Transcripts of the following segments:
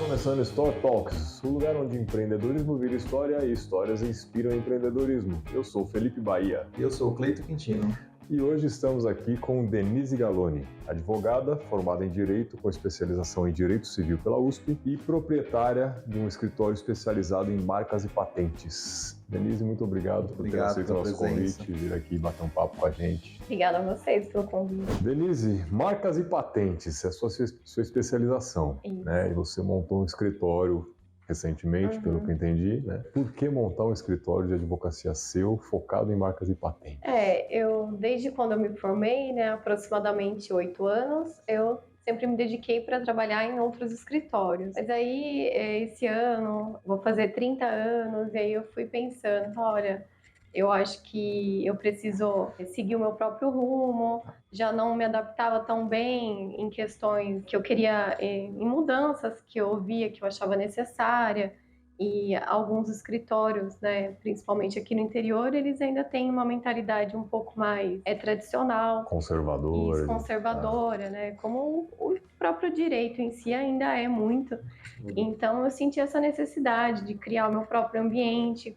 começando Store Talks, o lugar onde empreendedorismo vira história e histórias inspiram empreendedorismo. Eu sou Felipe Bahia. E eu sou o Cleito Quintino. E hoje estamos aqui com Denise Galoni, advogada formada em Direito com especialização em Direito Civil pela USP e proprietária de um escritório especializado em marcas e patentes. Denise, muito obrado por ter aceito o nosso convite e vir aqui bater um papo com a gente. Obrigada a vocês pelo convite. Denise, marcas e patentes é a sua especialização, né? E você montou um escritório recentemente, pelo que eu entendi, né? Por que montar um escritório de advocacia seu focado em marcas e patentes? Desde quando eu me formei, né, aproximadamente 8 anos, eu sempre me dediquei para trabalhar em outros escritórios. Mas aí, esse ano, vou fazer 30 anos, e aí eu fui pensando, olha, eu acho que eu preciso seguir o meu próprio rumo, já não me adaptava tão bem em questões que eu queria, em mudanças que eu via, que eu achava necessária. E alguns escritórios, né, principalmente aqui no interior, eles ainda têm uma mentalidade um pouco mais tradicional. Conservadora. Isso, conservadora, né? Como o próprio direito em si ainda é muito. Então eu senti essa necessidade de criar o meu próprio ambiente,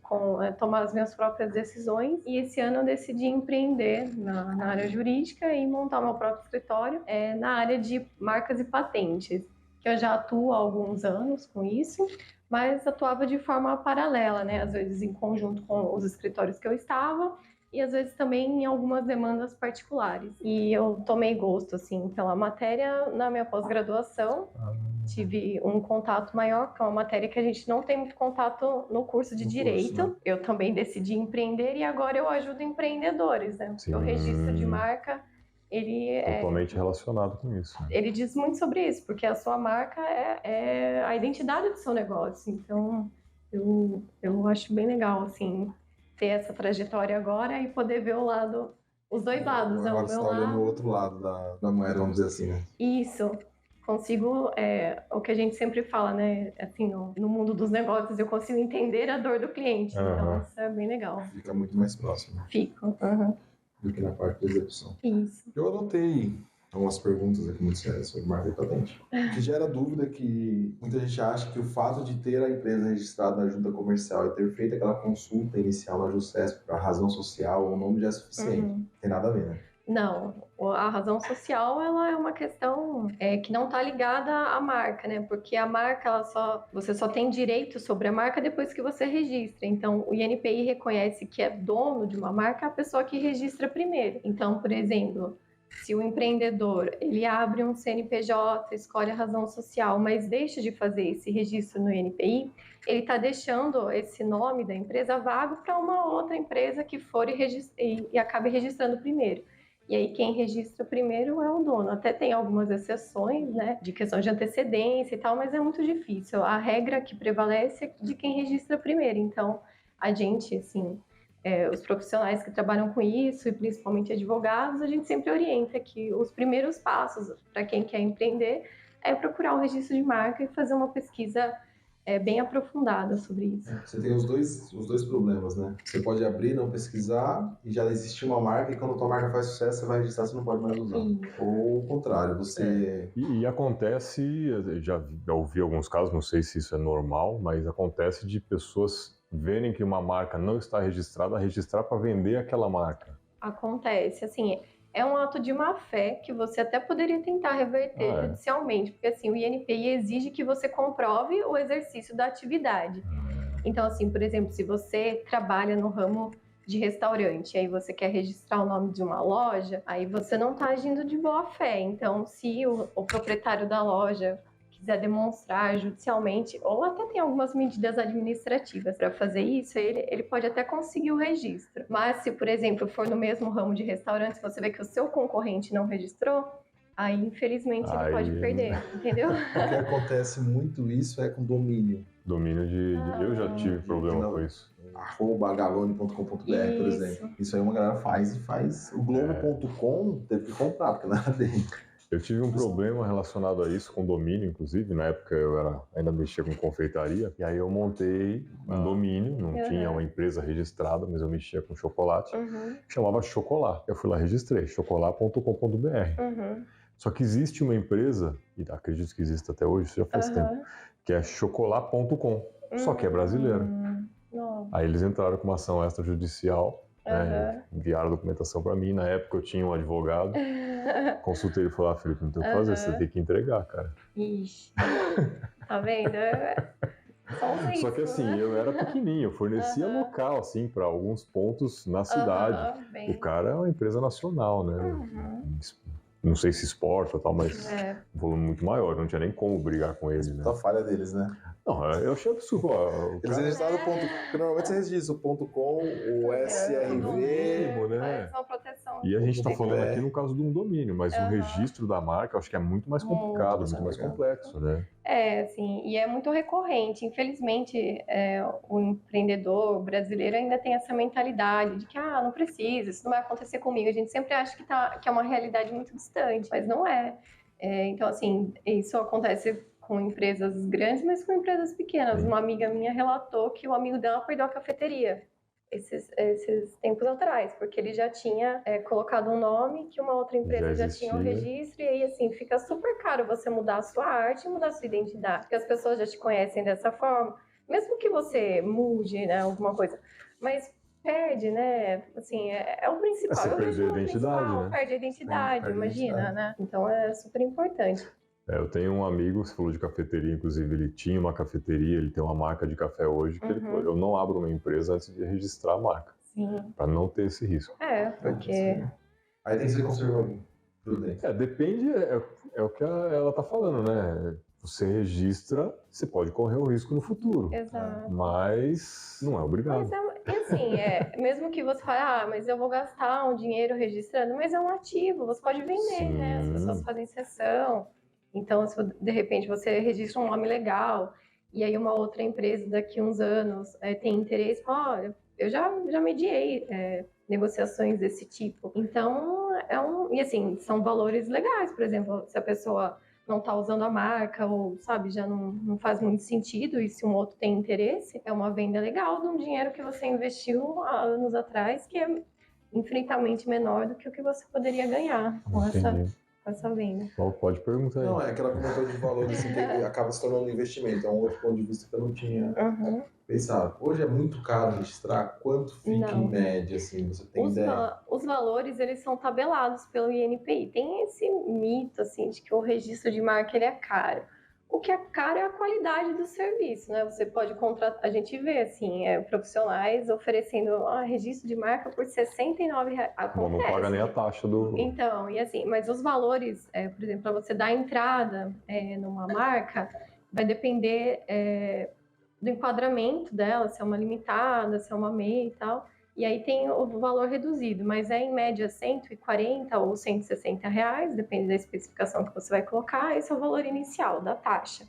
tomar as minhas próprias decisões. E esse ano eu decidi empreender na área jurídica e montar o meu próprio escritório na área de marcas e patentes, que eu já atuo há alguns anos com isso, mas atuava de forma paralela, né? Às vezes em conjunto com os escritórios que eu estava e às vezes também em algumas demandas particulares. E eu tomei gosto, assim, pela matéria na minha pós-graduação. Tive um contato maior, que é uma matéria que a gente não tem muito contato no curso de Direito. Curso, né? Eu também decidi empreender e agora eu ajudo empreendedores, né? Porque o registro de marca, ele totalmente relacionado com isso. Ele diz muito sobre isso, porque a sua marca é a identidade do seu negócio. Então, eu acho bem legal, assim, ter essa trajetória agora e poder ver os dois lados. Agora você está olhando o outro lado da moeda, vamos dizer assim, né? Isso. Consigo, o que a gente sempre fala, né? Assim, no mundo dos negócios, eu consigo entender a dor do cliente. Então, isso é bem legal. Fica muito mais próximo. Fica. Do que na parte da execução. Isso. Eu anotei algumas perguntas aqui muito sérias sobre marca e patente. O que gera dúvida é que muita gente acha que o fato de ter a empresa registrada na junta comercial e ter feito aquela consulta inicial na JuSesp para razão social, o nome já é suficiente. Não tem nada a ver, né? Não, a razão social ela é uma questão que não está ligada à marca, né? Porque a marca, você só tem direito sobre a marca depois que você registra. Então, o INPI reconhece que é dono de uma marca a pessoa que registra primeiro. Então, por exemplo, se o empreendedor ele abre um CNPJ, escolhe a razão social, mas deixa de fazer esse registro no INPI, ele está deixando esse nome da empresa vago para uma outra empresa que for e acabe registrando primeiro. E aí quem registra primeiro é o dono. Até tem algumas exceções, né, de questão de antecedência e tal, mas é muito difícil. A regra que prevalece é de quem registra primeiro. Então, a gente, assim, os profissionais que trabalham com isso, e principalmente advogados, a gente sempre orienta que os primeiros passos para quem quer empreender é procurar o registro de marca e fazer uma pesquisa bem aprofundada sobre isso. Você tem os dois problemas, né? Você pode abrir, não pesquisar, e já existe uma marca, e quando a tua marca faz sucesso, você vai registrar, você não pode mais usar. Ou o contrário, você... E acontece, já ouvi alguns casos, não sei se isso é normal, mas acontece de pessoas verem que uma marca não está registrada, registrar para vender aquela marca. Acontece, assim... É um ato de má-fé que você até poderia tentar reverter judicialmente, porque assim, o INPI exige que você comprove o exercício da atividade. Então, assim, por exemplo, se você trabalha no ramo de restaurante, aí você quer registrar o nome de uma loja, aí você não está agindo de boa-fé. Então, se o proprietário da loja quiser demonstrar judicialmente, ou até tem algumas medidas administrativas para fazer isso, ele pode até conseguir o registro. Mas se, por exemplo, for no mesmo ramo de restaurantes, você vê que o seu concorrente não registrou, aí, infelizmente, ele pode perder, entendeu? O que acontece muito isso é com domínio. Domínio eu já tive problema com isso. @galone.com.br, por exemplo. Isso aí uma galera faz. O Globo.com teve que comprar, porque não era dele. Eu tive um problema relacionado a isso, com domínio, inclusive. Na época eu ainda mexia com confeitaria. E aí eu montei um domínio, não tinha uma empresa registrada, mas eu mexia com chocolate. Chamava Chocolat. Eu fui lá, registrei, chocolat.com.br. Só que existe uma empresa, e acredito que existe até hoje, isso já faz tempo, que é chocolat.com, só que é brasileira. Aí eles entraram com uma ação extrajudicial, né, enviaram a documentação para mim. Na época eu tinha um advogado, consultei ele e falei, Felipe, não tem o que fazer, você tem que entregar, cara. Ixi, tá vendo? Só que assim, eu era pequenininho, eu fornecia local, assim, para alguns pontos na cidade. O cara é uma empresa nacional, né? Não sei se exporta e tal, mas um volume muito maior, não tinha nem como brigar com ele, né? A falha deles, né? Não, eu achei absurdo. Eles registraram o ponto, porque normalmente você registra o .com, o SRV, né? E a gente está falando aqui no caso de um domínio, mas o registro da marca eu acho que é muito mais complicado, muito mais complexo, né? Assim, e é muito recorrente. Infelizmente, o empreendedor brasileiro ainda tem essa mentalidade de que, não precisa, isso não vai acontecer comigo. A gente sempre acha que é uma realidade muito distante, mas não é. Então, assim, isso acontece com empresas grandes, mas com empresas pequenas. Uma amiga minha relatou que o amigo dela perdeu a cafeteria esses tempos atrás, porque ele já tinha colocado um nome que uma outra empresa já tinha o registro, e aí, assim, fica super caro você mudar a sua arte e mudar a sua identidade, porque as pessoas já te conhecem dessa forma, mesmo que você mude, né, alguma coisa, mas perde, né, assim, é o principal. Você perdeu a identidade, né? Perde a identidade, imagina, né? Então é super importante. Eu tenho um amigo, você falou de cafeteria, inclusive ele tinha uma cafeteria, ele tem uma marca de café hoje, que ele falou, eu não abro uma empresa antes de registrar a marca, para não ter esse risco. Porque... Aí tem que ser conservador. Depende, é o que ela está falando, né? Você registra, você pode correr o risco no futuro. Exato. Mas não é obrigado. Mas assim, mesmo que você fale, mas eu vou gastar um dinheiro registrando, mas é um ativo, você pode vender, né? As pessoas fazem cessão. Então, se de repente você registra um nome legal, e aí uma outra empresa daqui a uns anos tem interesse, olha, eu já mediei negociações desse tipo. Então, e assim, são valores legais, por exemplo, se a pessoa não está usando a marca, ou, sabe, já não faz muito sentido, e se um outro tem interesse, é uma venda legal de um dinheiro que você investiu há anos atrás, que é infinitamente menor do que o que você poderia ganhar com essa venda. Pode perguntar aí. Não, é aquela comentou de valor assim, que acaba se tornando um investimento. É um outro ponto de vista que eu não tinha pensado. Hoje é muito caro registrar. Quanto fica em média, assim, você tem ideia? Os valores, eles são tabelados pelo INPI. Tem esse mito, assim, de que o registro de marca, ele é caro. O que é caro é a qualidade do serviço, né? Você pode contratar, a gente vê, assim, profissionais oferecendo registro de marca por R$69. Bom, não paga nem a taxa do... Então, e assim, mas os valores, por exemplo, para você dar entrada numa marca, vai depender do enquadramento dela, se é uma limitada, se é uma MEI e tal. E aí tem o valor reduzido, mas em média R$140 ou R$160, depende da especificação que você vai colocar, esse é o valor inicial da taxa.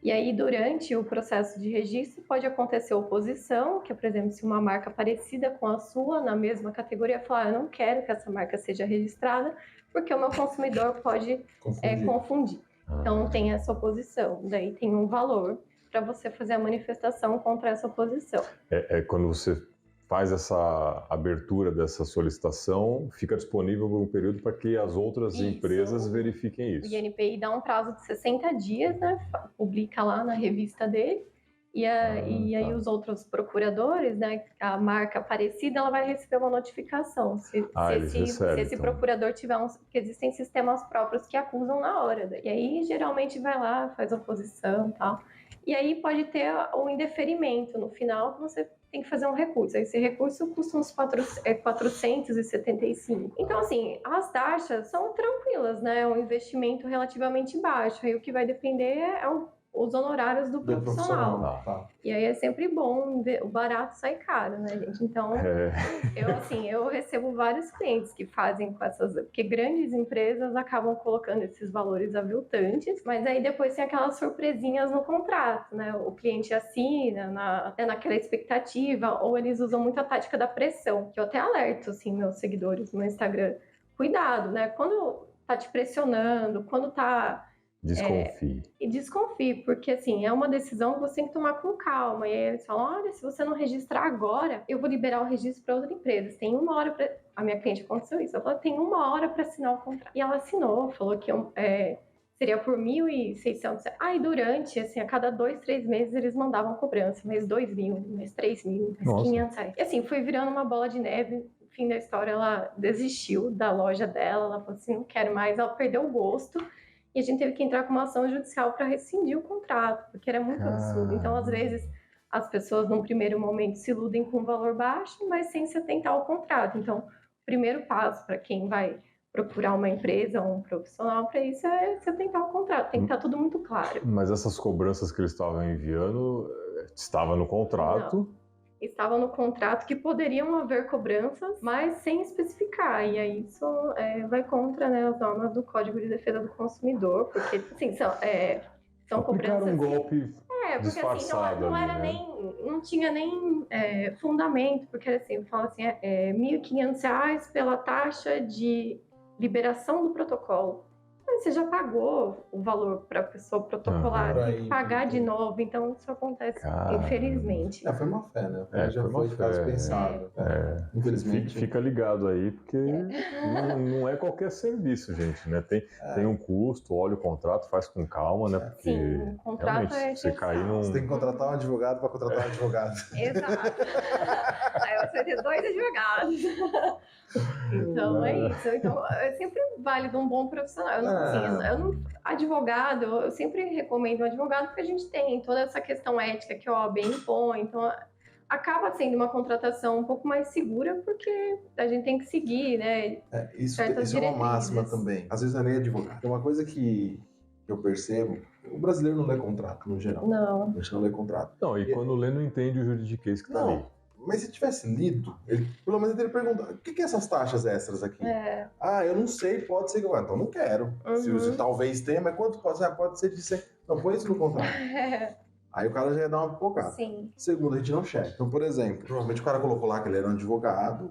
E aí, durante o processo de registro, pode acontecer oposição, que é, por exemplo, se uma marca parecida com a sua, na mesma categoria, falar, eu não quero que essa marca seja registrada, porque o meu consumidor pode confundir. Então, tem essa oposição. Daí tem um valor para você fazer a manifestação contra essa oposição. Quando você faz essa abertura dessa solicitação, fica disponível por um período para que as outras empresas verifiquem isso. O INPI dá um prazo de 60 dias, né? Publica lá na revista dele, e aí os outros procuradores, né? A marca parecida, ela vai receber uma notificação. Se esse procurador tiver porque existem sistemas próprios que acusam na hora. E aí, geralmente, vai lá, faz oposição e tal. E aí pode ter o indeferimento no final, que você tem que fazer um recurso. Esse recurso custa uns 475. Então, assim, as taxas são tranquilas, né? É um investimento relativamente baixo. Aí o que vai depender os honorários do profissional. E aí é sempre bom, o barato sai caro, né, gente? Então, eu recebo vários clientes que fazem com essas... Porque grandes empresas acabam colocando esses valores aviltantes, mas aí depois tem aquelas surpresinhas no contrato, né? O cliente assina naquela expectativa, ou eles usam muito a tática da pressão, que eu até alerto, assim, meus seguidores no Instagram. Cuidado, né? Quando tá te pressionando, quando tá Desconfie. E desconfie, porque assim, é uma decisão que você tem que tomar com calma. E aí eles falam, olha, se você não registrar agora, eu vou liberar o registro para outra empresa. Você tem 1 hora para... A minha cliente aconteceu isso. Ela falou, tem 1 hora para assinar o contrato. E ela assinou, falou que seria por R$1.600. E durante, assim, a cada 2, 3 meses eles mandavam cobrança, mais R$2.000, mais R$3.000, mais R$500. E assim, foi virando uma bola de neve. No fim da história, ela desistiu da loja dela. Ela falou assim, não quero mais. Ela perdeu o gosto. E a gente teve que entrar com uma ação judicial para rescindir o contrato, porque era muito absurdo. Então, às vezes, as pessoas, num primeiro momento, se iludem com um valor baixo, mas sem se atentar ao contrato. Então, o primeiro passo para quem vai procurar uma empresa ou um profissional para isso é se atentar ao contrato. Tem que estar tudo muito claro. Mas essas cobranças que eles estavam enviando, estava no contrato? Não. Estava no contrato que poderiam haver cobranças, mas sem especificar. E aí isso vai contra, né, as normas do Código de Defesa do Consumidor, porque assim, são cobranças... um golpe porque disfarçado assim, não ali, era né? não tinha nem fundamento, porque assim, eu falo assim, R$1.500 pela taxa de liberação do protocolo. Mas você já pagou o valor para a pessoa protocolar, tem que pagar de novo, então isso acontece, infelizmente. Foi má fé, né? Já foi foi má de caso fé, pensado. Infelizmente. Fica ligado aí, porque não é qualquer serviço, gente, né? Tem um custo, olha o contrato, faz com calma, né? Porque sim, o contrato realmente, você cair num... Você tem que contratar um advogado para contratar um advogado. Exato. Aí você vai ter 2 advogados. Então é isso. Então é sempre válido um bom profissional. Advogado, eu sempre recomendo um advogado porque a gente tem toda essa questão ética que a OAB impõe. Então acaba sendo uma contratação um pouco mais segura porque a gente tem que seguir, né? Isso é uma máxima também. Às vezes não é nem advogado. É uma coisa que eu percebo. O brasileiro não lê contrato, no geral. Não. A gente não lê contrato. Não, e quando lê, não entende o juridiquês que tá ali. Mas se tivesse lido, pelo menos ele pergunta: o que é essas taxas extras aqui? Eu não sei, pode ser que eu... Então não quero. Se talvez tenha, mas quanto pode ser? Pode ser de 100. Não, põe isso no contrato. Aí o cara já ia dar uma pipocada. Sim. Segundo, a gente não checa. Então, por exemplo, provavelmente o cara colocou lá que ele era um advogado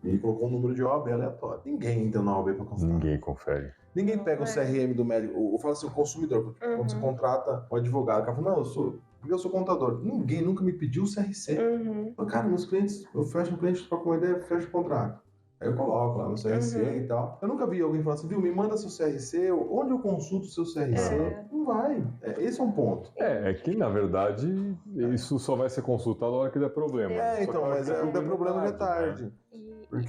e colocou um número de OAB aleatório. Ninguém entra na OAB para consultar. Ninguém confere. Ninguém pega o CRM do médico. Eu falo assim, o consumidor, quando você contrata um advogado, o cara fala, porque eu sou contador. Ninguém nunca me pediu o CRC. Cara, meus clientes, eu fecho um cliente, troco uma ideia, fecho o contrato. Aí eu coloco lá no CRC e tal. Eu nunca vi alguém falar assim, me manda seu CRC, onde eu consulto o seu CRC? Não vai. Esse é um ponto. É que, na verdade, isso só vai ser consultado na hora que der problema. Mas não der problema já é tarde.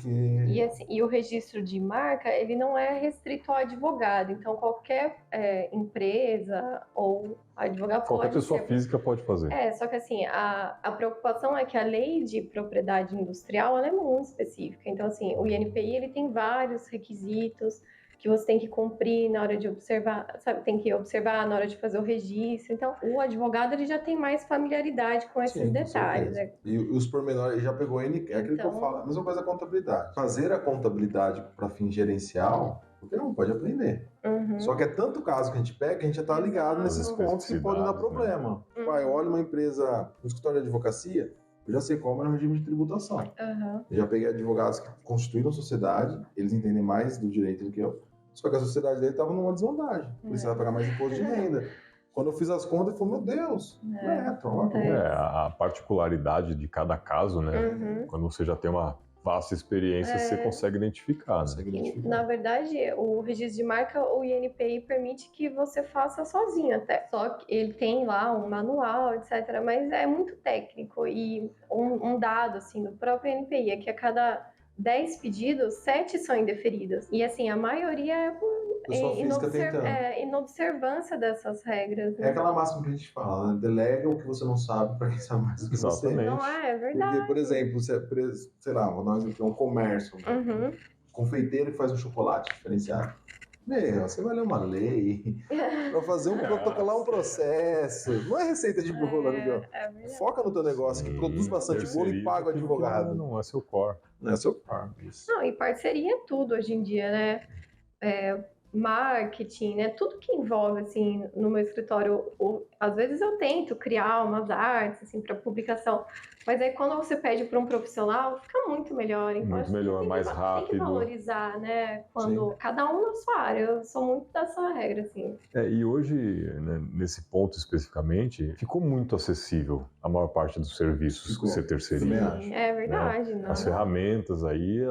Né? E o registro de marca, ele não é restrito ao advogado. Então, qualquer empresa ou advogado qualquer pessoa física pode fazer. Só que assim, a preocupação é que a lei de propriedade industrial ela é muito específica. Então, assim, o INPI ele tem vários requisitos que você tem que cumprir na hora de observar, sabe? Tem que observar na hora de fazer o registro. Então, o advogado ele já tem mais familiaridade com esses detalhes. Né? E os pormenores, já pegou aquilo que eu falo, a mesma coisa da contabilidade. Fazer a contabilidade para fim gerencial, porque não pode aprender. Só que é tanto caso que a gente pega, que a gente já está ligado nesses pontos que podem dar problema. Né? Olha uma empresa, um escritório de advocacia, eu já sei como é o regime de tributação. Eu já peguei advogados que constituíram sociedade, eles entendem mais do direito do que eu, só que a sociedade dele estava numa desvantagem. Porque você vai pagar mais imposto de renda. Quando eu fiz as contas, eu falei, meu Deus, a particularidade de cada caso, né? Quando você já tem uma vasta experiência, você consegue identificar. Né? Na verdade, o registro de marca, o INPI permite que você faça sozinho até. Só que ele tem lá um manual, etc. Mas é muito técnico. E um dado, assim, do próprio INPI é que a cada 10 pedidos, 7 são indeferidos. E assim, a maioria é por inobservância dessas regras. Né? É aquela máxima que a gente fala, né? Delega o que você não sabe para quem sabe mais do que você. Não é verdade. Porque, por exemplo, sei lá, vou dar um exemplo, um comércio, um confeiteiro que faz um chocolate diferenciado. Você vai ler uma lei para fazer protocolar um processo. Não é receita de bolo, Miguel. Foca no teu negócio, que produz bastante bolo e paga o advogado. Não é seu core. Não é seu core. Não, e parceria é tudo hoje em dia, né? marketing, né? Tudo que envolve, assim, no meu escritório, às vezes eu tento criar umas artes, assim, para publicação, mas aí quando você pede para um profissional, fica muito melhor. Então, Muito acho que melhor, mais tem que rápido. valorizar, né? Quando Sim. cada um na sua área. Eu sou muito dessa regra, assim. E hoje, né, nesse ponto especificamente, ficou muito acessível a maior parte dos serviços que você terceiriza. Também acho. É verdade, não. As ferramentas aí,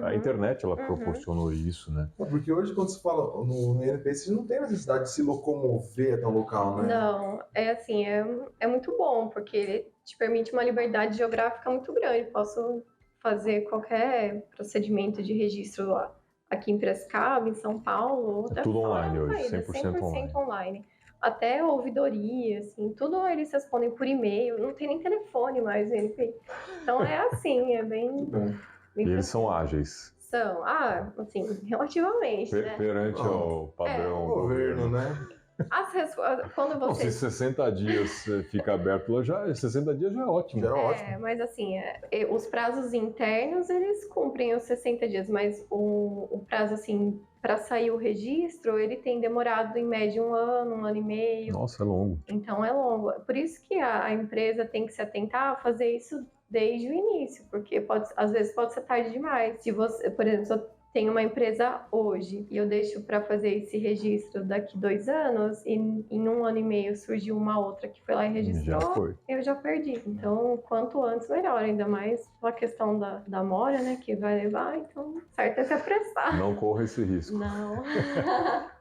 a internet, ela Uhum. proporcionou isso, né? Porque hoje, quando se fala no INPI, você não tem necessidade de se locomover até o local, né? Não, é assim, é muito bom, porque ele te permite uma liberdade geográfica muito grande. Posso fazer qualquer procedimento de registro lá, aqui em Piracicaba, em São Paulo, ou até tudo fora online do hoje, país, 100% 100% online. Até ouvidoria, assim, tudo eles respondem por e-mail, não tem nem telefone mais no NPI. Então é assim, é bem Muito bom. E eles são tranquilo. ágeis. São, assim, relativamente, né? Perante ao padrão Governo, né? Quando Não, você... se 60 dias fica aberto, 60 dias já é ótimo. Já é ótimo. Mas assim, os prazos internos, eles cumprem os 60 dias, mas o prazo, assim, para sair o registro, ele tem demorado em média um ano e meio. Nossa, é longo. Então é longo. Por isso que a empresa tem que se atentar a fazer isso desde o início, porque às vezes pode ser tarde demais. Se você, por exemplo, se eu tenho uma empresa hoje e eu deixo para fazer esse registro daqui 2 anos e em 1 ano e meio surgiu uma outra que foi lá e registrou, eu já perdi. Então, quanto antes, melhor. Ainda mais pela questão da mora, né, que vai levar. Então, certo é se apressar. Não corra esse risco. Não.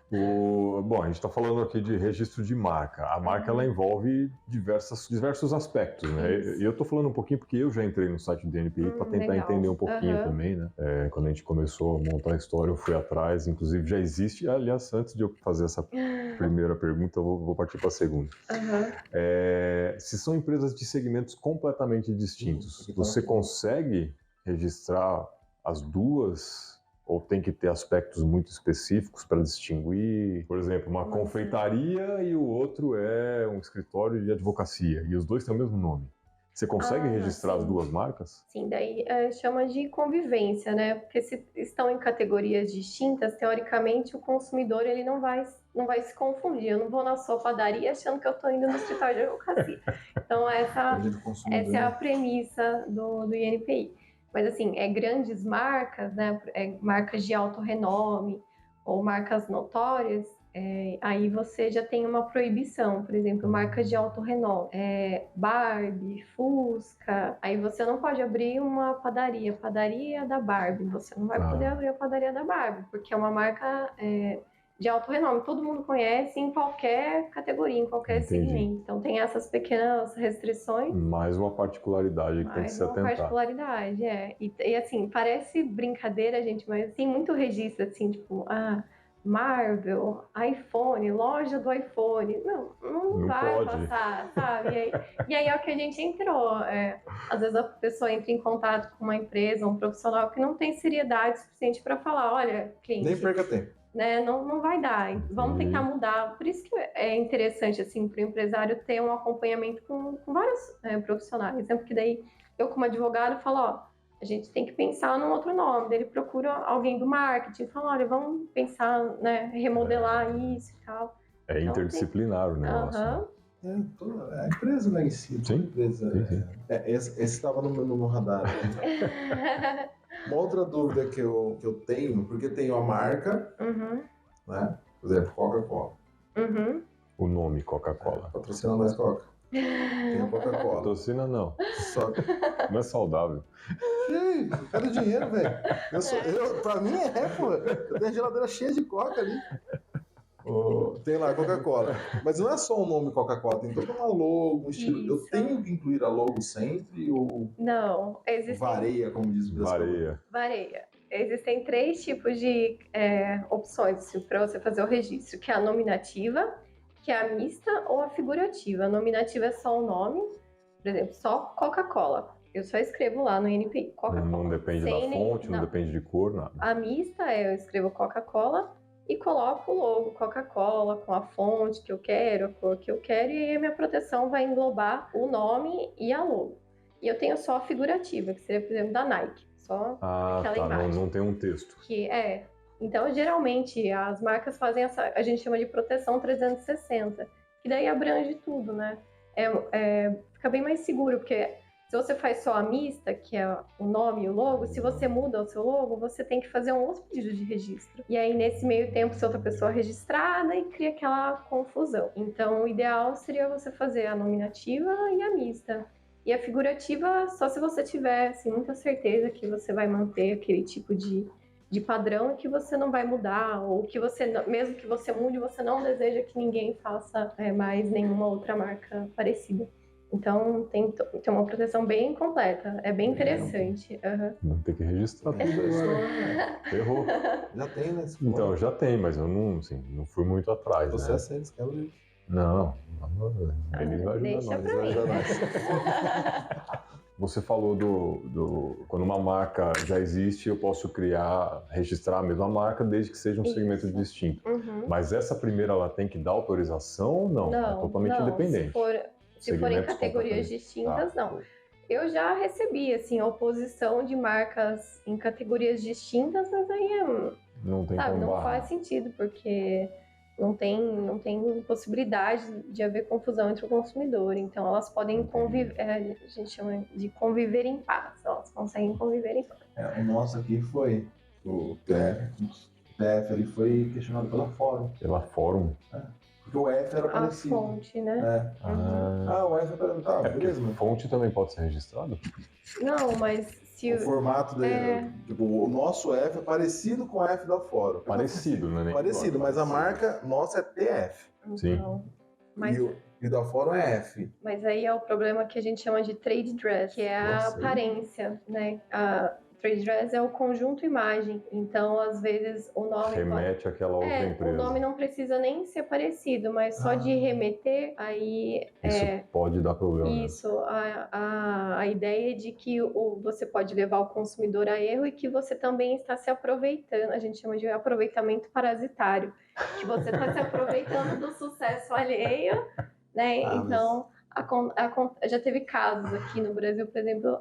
Bom, a gente está falando aqui de registro de marca. A marca ela envolve diversos aspectos, né? E eu estou falando um pouquinho porque eu já entrei no site do NPI para tentar legal. entender um pouquinho também, né? Quando a gente começou a montar a história, eu fui atrás, inclusive já existe. Aliás, antes de eu fazer essa primeira pergunta, eu vou partir para a segunda. Se são empresas de segmentos completamente distintos, você consegue registrar as duas? Ou tem que ter aspectos muito específicos para distinguir? Por exemplo, uma confeitaria e o outro é um escritório de advocacia, e os dois têm o mesmo nome. Você consegue registrar as duas marcas? Sim, daí chama de convivência, né? Porque se estão em categorias distintas, teoricamente o consumidor ele não vai se confundir. Eu não vou na sua padaria achando que eu estou indo no escritório de advocacia. Então essa é a premissa do INPI. Mas assim, grandes marcas, né? Marcas de alto renome ou marcas notórias, aí você já tem uma proibição. Por exemplo, marcas de alto renome, Barbie, Fusca. Aí você não pode abrir uma padaria da Barbie. Você não vai poder abrir a padaria da Barbie, porque é uma marca de alto renome. Todo mundo conhece em qualquer categoria, em qualquer segmento. Então tem essas pequenas restrições. Mais uma particularidade que tem que se atentar. Mais uma particularidade, E assim, parece brincadeira, gente, mas tem muito registro, assim, tipo, Marvel, iPhone, loja do iPhone. Não vai passar, sabe? E aí é o que a gente entrou. Às vezes a pessoa entra em contato com uma empresa, um profissional que não tem seriedade suficiente para falar, olha, cliente... Nem perca tempo. Né? Não vai dar, vamos tentar mudar. Por isso que é interessante, assim, para o empresário ter um acompanhamento com vários profissionais, né? Porque daí eu, como advogado, falo, a gente tem que pensar num outro nome. Daí ele procura alguém do marketing, fala, olha, vamos pensar, né, remodelar isso e tal. É então, interdisciplinar o negócio. Né? A empresa lá em si. Sim. Empresa, sim. Esse estava no radar. Uma outra dúvida que eu tenho, porque tem a marca, né? Por exemplo, Coca-Cola. O nome Coca-Cola. Patrocina mais Coca. Tem a Coca-Cola. Patrocina não. Só que... Não é saudável. Ei, cadê o dinheiro, velho? Pra mim pô. Eu tenho a geladeira cheia de Coca ali. Tem lá Coca-Cola. Mas não é só o nome Coca-Cola, tem todo uma logo, um estilo. Isso. Eu tenho que incluir a logo sempre ou... Não, existem... Vareia, como diz o pessoal. Vareia. Existem 3 tipos de opções para você fazer o registro, que é a nominativa, que é a mista ou a figurativa. A nominativa é só o nome, por exemplo, só Coca-Cola. Eu só escrevo lá no INPI, Coca-Cola. Não depende da fonte, não depende de cor, nada. A mista eu escrevo Coca-Cola e coloco o logo Coca-Cola com a fonte que eu quero, a cor que eu quero, e aí a minha proteção vai englobar o nome e a logo. E eu tenho só a figurativa, que seria, por exemplo, da Nike. Só aquela imagem. Não tem um texto. Que Então, geralmente, as marcas fazem a gente chama de proteção 360, que daí abrange tudo, né? Fica bem mais seguro, porque se você faz só a mista, que é o nome e o logo, se você muda o seu logo, você tem que fazer um outro pedido de registro. E aí, nesse meio tempo, se outra pessoa registrada e cria aquela confusão. Então, o ideal seria você fazer a nominativa e a mista. E a figurativa, só se você tiver assim, muita certeza que você vai manter aquele tipo de padrão e que você não vai mudar, ou que você, mesmo que você mude, você não deseja que ninguém faça mais nenhuma outra marca parecida. Então, tem uma proteção bem completa. É bem interessante. Não tem que registrar tudo agora. Ferrou. Já tem, né? Então, já tem, mas eu não fui muito atrás, você né? é sério, escreve. Não. Eles vão ajudar Deixa nós. pra mim. Você falou do quando uma marca já existe, eu posso registrar a mesma marca desde que seja um segmento distinto. Mas essa primeira, ela tem que dar autorização ou não? É totalmente independente. Se for em categorias distintas, não. Eu já recebi, assim, oposição de marcas em categorias distintas, mas aí não faz sentido, porque não tem possibilidade de haver confusão entre o consumidor. Então, elas podem conviver, a gente chama de conviver em paz. Elas conseguem conviver em paz. O nosso aqui foi o TF, ele foi questionado pela Fórum. Pela Fórum? Porque o F era parecido. A fonte, né? O F era... Tá, beleza. Fonte também pode ser registrado? Não, mas se... O formato dele... Tipo, o nosso F é parecido com o F da Fórum. Parecido, né? Parecido, mas a marca nossa é TF. Sim. Mas... E da Fórum é F. Mas aí é o problema que a gente chama de trade dress, que é a aparência, né? Trade dress é o conjunto imagem, então às vezes o nome remete àquela outra empresa. O nome não precisa nem ser parecido, mas só de remeter aí isso pode dar problema. Isso, a ideia é de que você pode levar o consumidor a erro e que você também está se aproveitando, a gente chama de aproveitamento parasitário, que você está se aproveitando do sucesso alheio, né? Então já teve casos aqui no Brasil, por exemplo,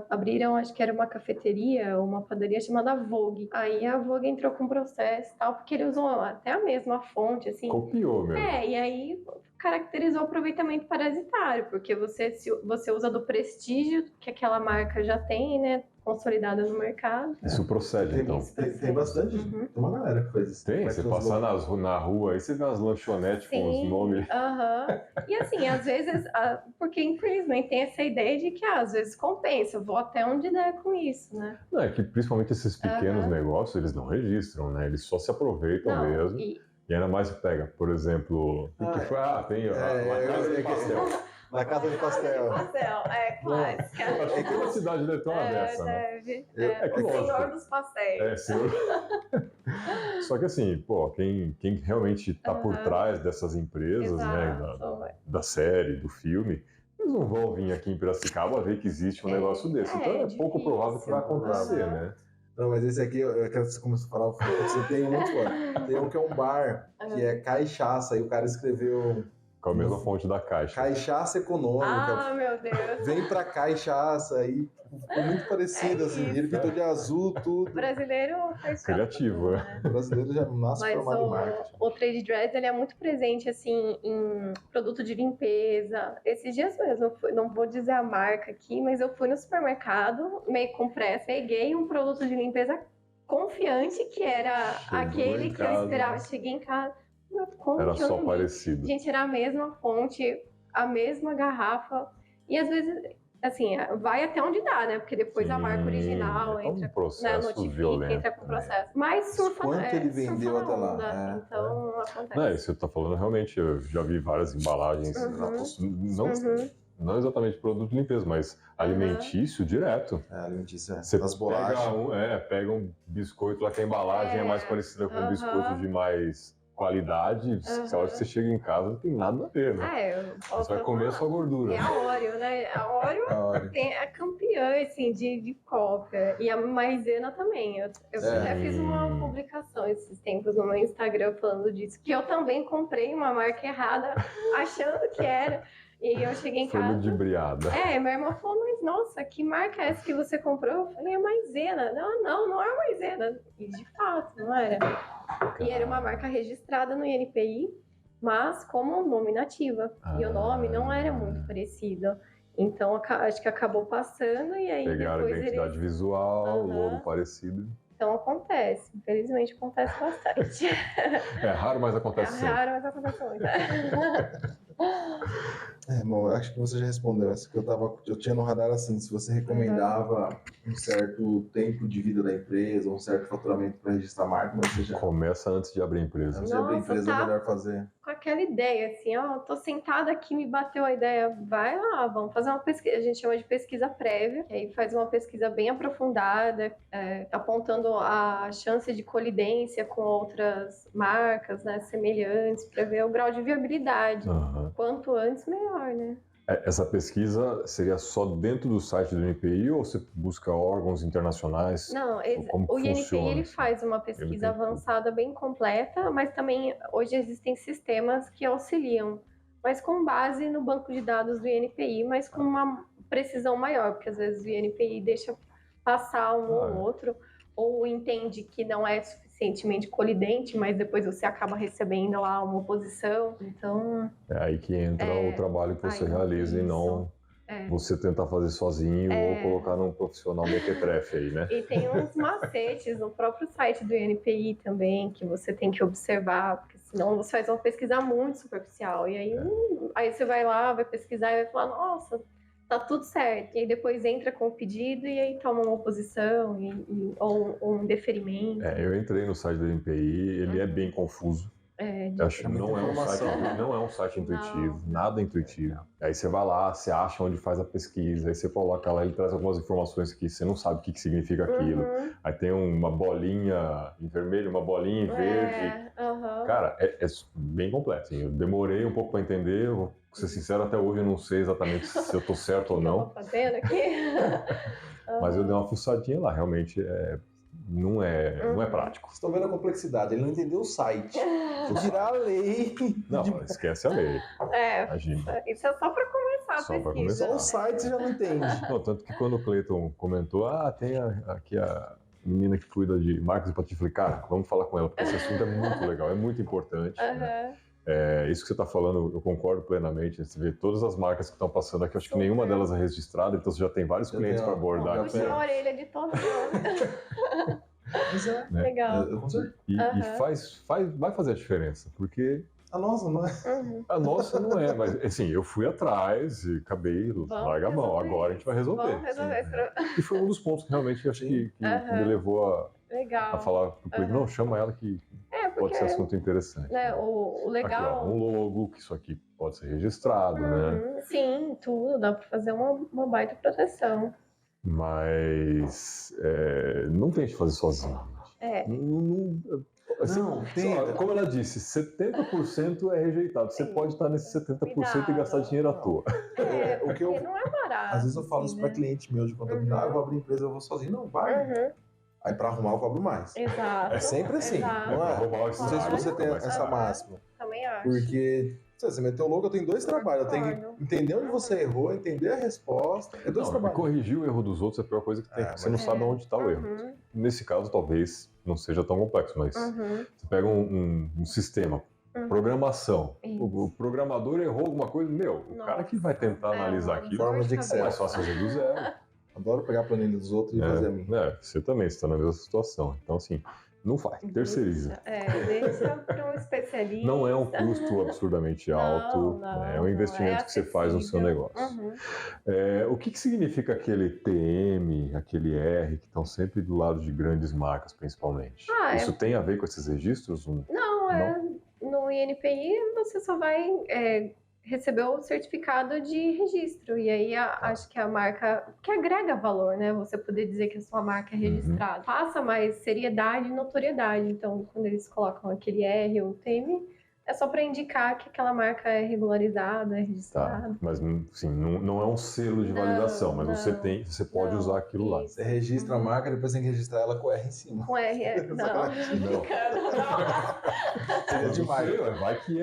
abriram, acho que era uma cafeteria, uma padaria chamada Vogue. Aí a Vogue entrou com processo e tal, porque ele usou até a mesma fonte, assim. Copiou mesmo. E aí caracterizou o aproveitamento parasitário, porque você usa do prestígio que aquela marca já tem, né? Consolidada no mercado. Isso procede, então. Tem bastante. Tem uma galera que faz isso. Tem, você passar na rua, aí você vê umas lanchonetes com os nomes. E assim, às vezes, porque infelizmente tem essa ideia de que às vezes compensa, eu vou até onde der com isso, né? Não, é que principalmente esses pequenos negócios, eles não registram, né? Eles só se aproveitam mesmo. E ainda mais pega, por exemplo, o que foi? Tem uma casa de pastel. Na Casa de Pastel. Clássica. Acho que toda cidade deve ter uma dessa, né? O senhor dos pastéis. Senhor. Só que assim, quem realmente está por trás dessas empresas, né, da série, do filme, eles não vão vir aqui em Piracicaba ver que existe um negócio desse. Então é pouco provável que vai acontecer, né? Não, mas esse aqui, eu quero que você comece a falar, você tem um que é um bar, que é Caixaça, e o cara escreveu... Com a mesma fonte da Caixa. Caixaça econômica. Meu Deus. Vem pra Caixaça. Aí ficou muito parecido, assim. Ele pintou de azul, tudo. O brasileiro faz criativo, né? O brasileiro já nasce formado em marketing. O trade dress, ele é muito presente, assim, em produto de limpeza. Esses dias mesmo, não vou dizer a marca aqui, mas eu fui no supermercado, meio com pressa, peguei um produto de limpeza confiante, que era aquele que eu esperava. Cheguei em casa. Era só parecido. Gente, era a mesma fonte, a mesma garrafa. E às vezes, assim, vai até onde dá, né? Porque depois a marca original entra, processo notifica, violento, entra com o processo. Mas quanto ele vendeu até lá? Então, acontece. Não, isso que você tá falando, realmente, eu já vi várias embalagens, não exatamente produto de limpeza, mas alimentício direto. Alimentício, Você das bolachas. Pega um biscoito lá que a embalagem é mais parecida com um biscoito de mais qualidade, a hora que você chega em casa não tem nada a ver, né? Você vai comer a sua gordura. É a Oreo, né? A Oreo é campeã, assim, de cópia. E a Maisena também. Eu já fiz uma publicação esses tempos no meu Instagram falando disso, que eu também comprei uma marca errada, achando que era. E eu cheguei em Foi casa... ludibriada. Minha irmã falou, mas nossa, que marca é essa que você comprou? Eu falei, é Maisena. Não é Maisena. E de fato, não era. E era uma marca registrada no INPI, mas como nominativa. E o nome não era muito parecido. Então, acho que acabou passando e aí Pegaram depois identidade visual, logo parecido. Então acontece, infelizmente acontece bastante. É raro, mas acontece sempre. É raro, mas acontece muito. Bom, eu acho que você já respondeu essa que eu tinha no radar assim, se você recomendava um certo tempo de vida da empresa, um certo faturamento para registrar a marca, mas você já... Começa antes de abrir a empresa. Antes de abrir a empresa é melhor fazer. Com aquela ideia, assim, tô sentada aqui, me bateu a ideia, vai lá, vamos fazer uma pesquisa, a gente chama de pesquisa prévia, e aí faz uma pesquisa bem aprofundada, apontando a chance de colidência com outras marcas, né, semelhantes, para ver o grau de viabilidade. Quanto antes, melhor, né? Essa pesquisa seria só dentro do site do INPI ou você busca órgãos internacionais? Não, o INPI ele faz uma pesquisa avançada bem completa, mas também hoje existem sistemas que auxiliam, mas com base no banco de dados do INPI, mas com uma precisão maior, porque às vezes o INPI deixa passar um ou outro, ou entende que não é suficientemente colidente, mas depois você acaba recebendo lá uma oposição, então... É aí que entra o trabalho que você realiza e não você tentar fazer sozinho ou colocar num profissional mequetrefe aí, né? E tem uns macetes no próprio site do INPI também, que você tem que observar, porque senão você faz uma pesquisa muito superficial, e aí você vai lá, vai pesquisar e vai falar, nossa... tá tudo certo. E aí depois entra com o pedido e aí toma uma oposição ou um deferimento. Eu entrei no site do INPI, ele é bem confuso. Acho que não é um site intuitivo, nada intuitivo. Aí você vai lá, você acha onde faz a pesquisa, aí você coloca lá, ele traz algumas informações que você não sabe o que significa aquilo. Aí tem uma bolinha em vermelho, uma bolinha em verde. Cara, é bem complexo. Assim. Eu demorei um pouco para entender, vou ser sincero, até hoje eu não sei exatamente se eu tô certo ou não. Fazendo aqui? Mas eu dei uma fuçadinha lá, realmente não é prático. Vocês estão vendo a complexidade, ele não entendeu o site. Tirar a lei. Não, esquece a lei. Imagina. Isso é só para começar a pesquisa. Só o site você já não entende. Não, tanto que quando o Cleiton comentou, tem aqui a menina que cuida de marcas e patente, eu falei, cara, vamos falar com ela, porque esse assunto é muito legal, é muito importante. Né? Isso que você está falando, eu concordo plenamente. Você vê todas as marcas que estão passando aqui, acho que nenhuma delas é registrada, então você já tem vários clientes para abordar. Puxa a orelha de todo mundo. Legal. E vai fazer a diferença, porque a nossa não é. A nossa não é, mas assim, eu fui atrás e acabei, larga a mão, agora a gente vai resolver. E foi um dos pontos que realmente eu acho que me levou a falar pro Cleiton, não, chama ela que pode ser assunto interessante. Né, o legal... Aqui, um logo, que isso aqui pode ser registrado, né? Sim, tudo, dá para fazer uma baita proteção. Mas não tem que fazer sozinho. Como ela disse, 70% é rejeitado. Você pode estar nesse 70% e gastar dinheiro à toa. Porque não é barato. Às vezes eu falo isso para cliente meu de contabilidade, eu vou abrir empresa, eu vou sozinho. Não, vai. Aí para arrumar eu cobro mais. Exato. É sempre assim, não é? Não sei se você tem essa máxima. Também acho. Porque você meteu o logo, eu tenho dois trabalhos. Eu tenho que entender onde você errou, entender a resposta. É dois trabalhos. Corrigir o erro dos outros é a pior coisa que tem. Você não sabe onde está o erro. Nesse caso, talvez não seja tão complexo, mas você pega um sistema, programação. O programador errou alguma coisa, o cara que vai tentar analisar aquilo, forma de Excel. É mais fácil fazer do zero. Adoro pegar a planilha dos outros e fazer a minha. Você também está na mesma situação. Então, assim, não faz, terceiriza. Deixa para um especialista. Não é um custo absurdamente alto, é um investimento que você faz no seu negócio. O que significa aquele TM, aquele R, que estão sempre do lado de grandes marcas, principalmente? Isso tem a ver com esses registros? Não. No INPI você só vai... recebeu o certificado de registro, e aí acho que a marca, que agrega valor, né, você poder dizer que a sua marca é registrada, passa mais seriedade e notoriedade, então quando eles colocam aquele R ou TM, é só para indicar que aquela marca é regularizada, é registrada. Mas assim, não é um selo de validação, mas você pode usar aquilo lá. Você registra a marca, depois tem que registrar ela com R em cima. Com R, não. Seria demais. Vai que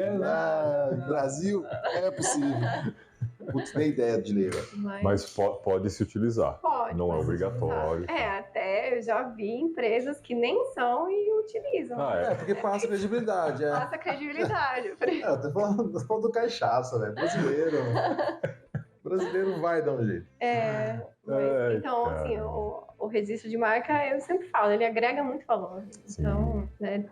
Brasil, é possível. putz, nem ideia de ler. Mas pode se utilizar. Pode. Não é obrigatório. Até eu já vi empresas que nem são e utilizam. Porque passa credibilidade. Passa credibilidade. Eu tô falando do cachaça, né? Brasileiro vai dar um jeito. Então, assim, o registro de marca, eu sempre falo, ele agrega muito valor. Sim. Então, né,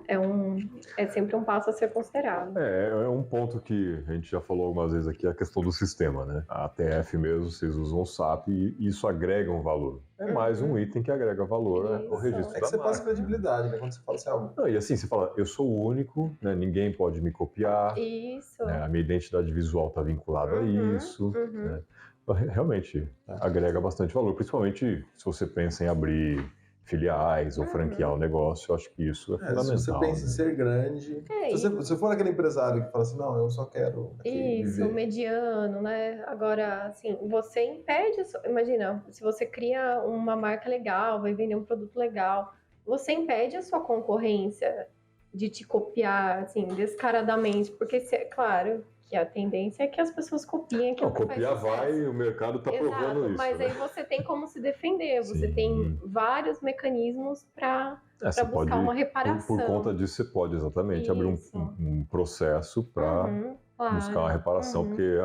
é sempre um passo a ser considerado. É um ponto que a gente já falou algumas vezes aqui, a questão do sistema, né? A ATF mesmo, vocês usam o SAP e isso agrega um valor. É mais um item que agrega valor, né? O registro É que da você marca. passa credibilidade, né? Quando você fala assim, Não, e assim, você fala, eu sou o único, né? Ninguém pode me copiar. Isso. Né? A minha identidade visual está vinculada a isso. Né? Realmente agrega bastante valor, principalmente se você pensa em abrir filiais ou franquear o negócio, eu acho que isso é fundamental. Se você pensa em ser grande, se você for aquele empresário que fala assim, não, eu só quero viver. Mediano, né? Agora, assim, você impede, imagina, se você cria uma marca legal, vai vender um produto legal, você impede a sua concorrência de te copiar, assim, descaradamente, porque, claro, que a tendência é que as pessoas copiem aquilo que copiar o mercado está provando isso. Mas aí você tem como se defender, você tem vários mecanismos para buscar uma reparação. Por conta disso, você pode exatamente abrir um processo para buscar uma reparação, porque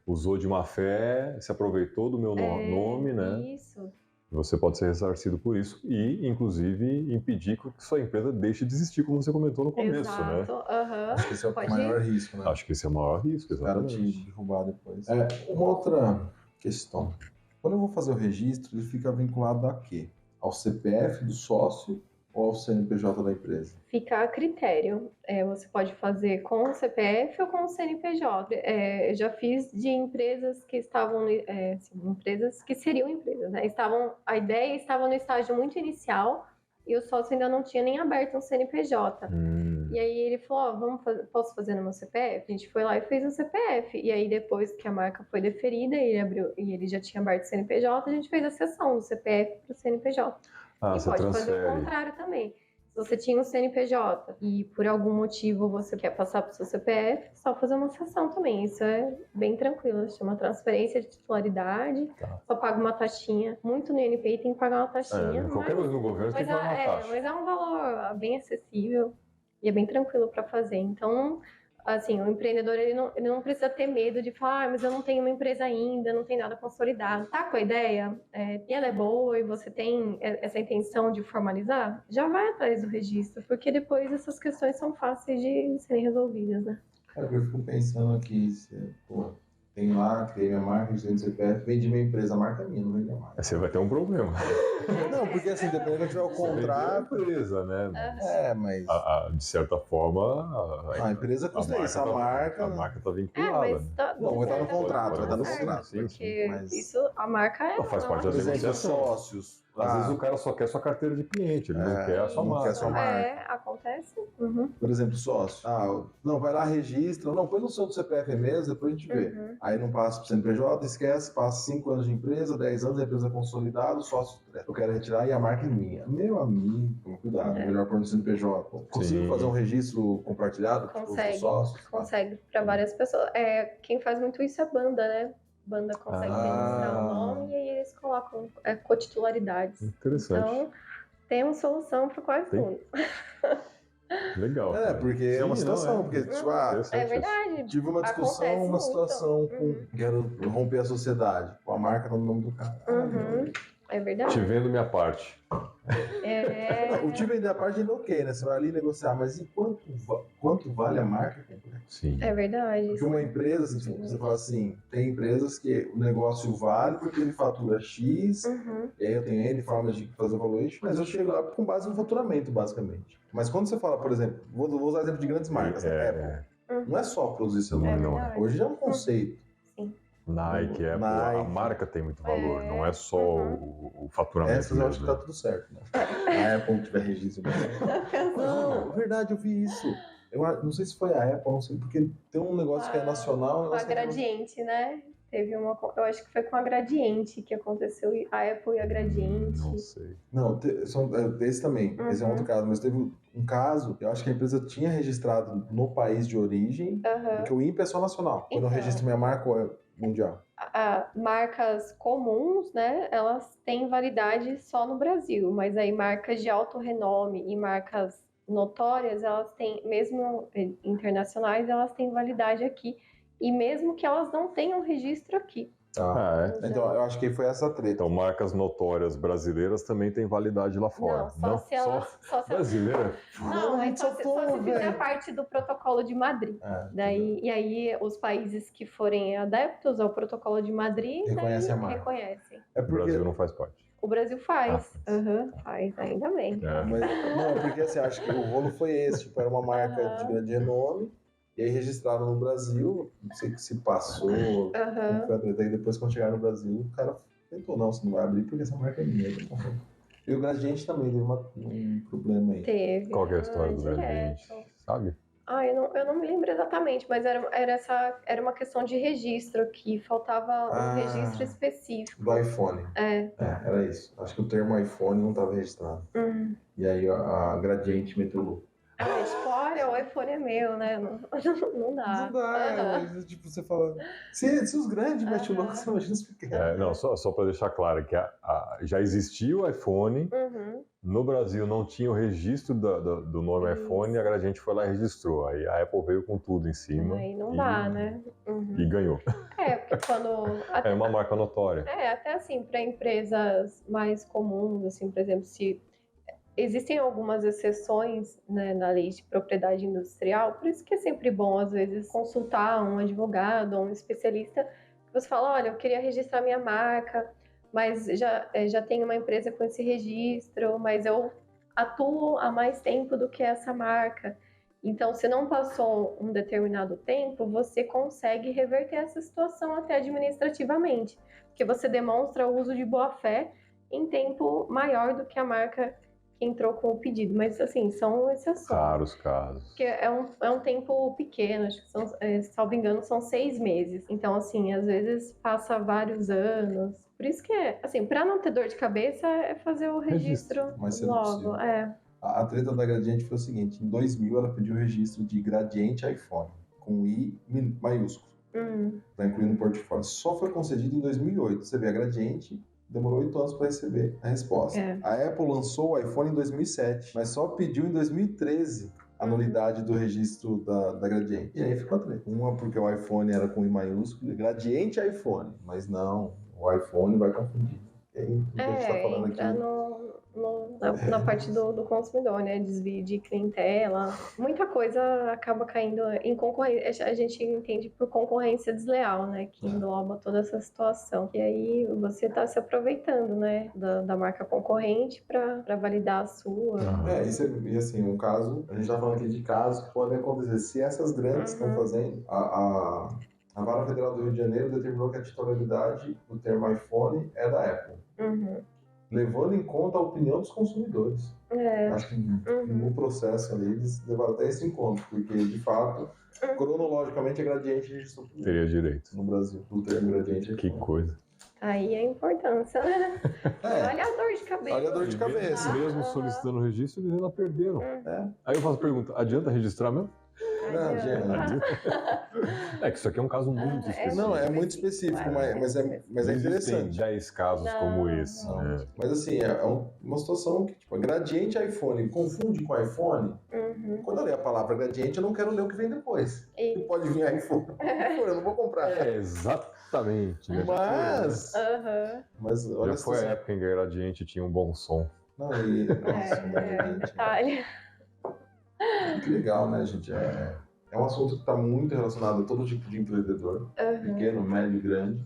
usou de má fé, se aproveitou do meu nome, né? Isso. Você pode ser ressarcido por isso e, inclusive, impedir que sua empresa deixe de existir, como você comentou no começo, né? Acho que esse é o maior risco, né? Acho que esse é o maior risco, exatamente. O cara te derrubar depois. Uma outra questão. Quando eu vou fazer o registro, ele fica vinculado a quê? Ao CPF do sócio ou ao CNPJ da empresa? Fica a critério. Você pode fazer com o CPF ou com o CNPJ. Eu já fiz de empresas que estavam, empresas que seriam empresas, né? A ideia estava no estágio muito inicial e o sócio ainda não tinha nem aberto um CNPJ. E aí ele falou, posso fazer no meu CPF? A gente foi lá e fez o CPF. E aí depois que a marca foi deferida, ele já tinha aberto o CNPJ, a gente fez a cessão do CPF para o CNPJ. E pode fazer o contrário também. Se você tinha um CNPJ e por algum motivo você quer passar para o seu CPF, é só fazer uma cessão também. Isso é bem tranquilo, chama transferência de titularidade, só paga uma taxinha. Muito no INPI tem que pagar uma taxinha. Qualquer coisa no governo tem que pagar uma taxa. Mas é um valor bem acessível e é bem tranquilo para fazer. Então, assim, o empreendedor ele não precisa ter medo de falar, mas eu não tenho uma empresa ainda, não tem nada consolidado. Tá com a ideia? E ela é boa e você tem essa intenção de formalizar? Já vai atrás do registro, porque depois essas questões são fáceis de serem resolvidas, né? Cara, eu fico pensando aqui, tem lá, criei minha marca, registrei no CPF, vendi minha empresa, a marca é minha, não vendi a marca. Você vai ter um problema. Não, porque assim, dependendo de tiver o contrato... A empresa, né? Mas... de certa forma... A empresa custa isso, a marca... A marca está vinculada. Mas não, vai estar no contrato, vai estar no contrato. Porque isso, a marca faz parte da negociação. Sócios. Às vezes o cara só quer sua carteira de cliente, ele não quer a sua marca. Acontece. Por exemplo, sócio. Não, vai lá, registra. Não, põe no seu CPF mesmo, depois a gente vê. Aí não passa pro CNPJ, esquece, passa 5 anos de empresa, 10 anos, a empresa é consolidada, o sócio, eu quero retirar e a marca é minha. Meu amigo, cuidado, melhor pôr no CNPJ. Consigo fazer um registro compartilhado com os sócios? Consegue, para várias pessoas. Quem faz muito isso é banda, né? Banda consegue registrar o nome e aí eles colocam cotitularidades. Interessante. Então, temos solução para quase tudo. Legal. Porque é uma situação, porque é verdade. Tive uma discussão, uma situação com quero romper a sociedade, com a marca no nome do cara. É verdade. Te vendo minha parte. O te vender a parte ainda ok, né? Você vai ali negociar, mas e quanto vale a marca? Sim. É verdade. Porque uma empresa, assim, você fala assim, tem empresas que o negócio vale porque ele fatura X, e aí eu tenho N formas de fazer o valuation, mas eu chego lá com base no faturamento, basicamente. Mas quando você fala, por exemplo, vou usar exemplo de grandes marcas, Apple, não é só produzir celular, não. Hoje é um conceito. Nike, Apple, a marca tem muito valor, não é só o faturamento. Essas eu acho que tá tudo certo, né? A Apple tiver registro. Não, verdade, eu vi isso. Eu não sei se foi a Apple, não sei, porque tem um negócio que é nacional. A Gradiente, né? Teve eu acho que foi com a Gradiente que aconteceu, a Apple e a Gradiente. Não sei. Não, esse também, esse é um outro caso, mas teve um caso, eu acho que a empresa tinha registrado no país de origem, porque o INPE é só nacional. Quando eu registro minha marca, mundial. Marcas comuns, né, elas têm validade só no Brasil, mas aí marcas de alto renome e marcas notórias, elas têm, mesmo internacionais, elas têm validade aqui, e mesmo que elas não tenham registro aqui. Então, eu acho que foi essa treta. Então, marcas notórias brasileiras também têm validade lá fora. Não, só se elas... Brasileira? Não, mas só se fizer parte do protocolo de Madrid. E aí, os países que forem adeptos ao protocolo de Madrid reconhecem a marca. Reconhecem. O Brasil não faz parte. O Brasil faz. Faz, ainda bem. Não, porque assim, acho que o rolo foi esse. Tipo, era uma marca de grande renome. E aí registraram no Brasil, não sei o que se passou, como foi a treta. E depois, quando chegaram no Brasil, o cara tentou, não, você não vai abrir porque essa marca é minha. E o Gradiente também teve um problema aí. Teve. Qual que é a história do Gradiente? Sabe? Eu não me lembro exatamente, mas era uma questão de registro, que faltava um registro específico. Do iPhone. Era isso. Acho que o termo iPhone não estava registrado. E aí a Gradiente meteu louco. Spoiler, o iPhone é meu, né? Não dá. Não dá, tipo, você fala... Se os grandes metem o louco, você imagina os pequenos. Não, só para deixar claro que já existia o iPhone, no Brasil não tinha o registro do nome iPhone, e a Gradiente foi lá e registrou. Aí a Apple veio com tudo em cima. Aí não dá, né? E ganhou. Porque quando... É uma marca notória. Até assim, para empresas mais comuns, assim, por exemplo, se... Existem algumas exceções, né, na lei de propriedade industrial, por isso que é sempre bom, às vezes, consultar um advogado ou um especialista, que você fala, olha, eu queria registrar minha marca, mas já tenho uma empresa com esse registro, mas eu atuo há mais tempo do que essa marca. Então, se não passou um determinado tempo, você consegue reverter essa situação até administrativamente, porque você demonstra o uso de boa-fé em tempo maior do que a marca entrou com o pedido, mas assim, são exceções. Raros casos. Porque é um tempo pequeno, acho que são, salvo engano, são 6 meses. Então, assim, às vezes passa vários anos. Por isso que assim, para não ter dor de cabeça, é fazer o registro logo. A treta da Gradiente foi o seguinte, em 2000 ela pediu o registro de Gradiente iPhone, com I maiúsculo, para incluir no portfólio. Só foi concedido em 2008. Você vê, a Gradiente demorou 8 anos para receber a resposta. A Apple lançou o iPhone em 2007, mas só pediu em 2013 a nulidade do registro da Gradiente. E aí ficou a treta. Uma porque o iPhone era com I maiúsculo, Gradiente iPhone, mas não, o iPhone vai confundir. E aí, o que a gente está falando aqui... Na parte do consumidor, né? Desvio de clientela. Muita coisa acaba caindo em concorrência. A gente entende por concorrência desleal, né? Que engloba toda essa situação. E aí você está se aproveitando, né? Da marca concorrente para validar a sua. E assim, um caso... A gente está falando aqui de casos que podem acontecer. Se essas grandes estão fazendo... A Vara Federal do Rio de Janeiro determinou que a titularidade do termo iPhone é da Apple. Levando em conta a opinião dos consumidores. Acho que no processo ali eles levaram até isso em conta, porque de fato, cronologicamente, a Gradiente registrou tudo. Teria direito. No Brasil, o termo Gradiente. Que coisa. Aí a importância, né? Olha a dor de cabeça. Olha a dor de cabeça. Mesmo solicitando o registro, eles ainda perderam. Aí eu faço a pergunta, adianta registrar mesmo? Não, gente. É que isso aqui é um caso muito específico. Não, é muito específico, mas é interessante. Tem 10 casos como esse. Né? Mas assim, é uma situação que, tipo, Gradiente iPhone confunde com iPhone. Quando eu leio a palavra Gradiente, eu não quero ler o que vem depois. E pode vir iPhone. Eu não vou comprar. Exatamente. Né? Mas olha, já foi a época em que Gradiente tinha um bom som. Não, detalhe. Que legal, né, gente? É um assunto que está muito relacionado a todo tipo de empreendedor, pequeno, médio, grande.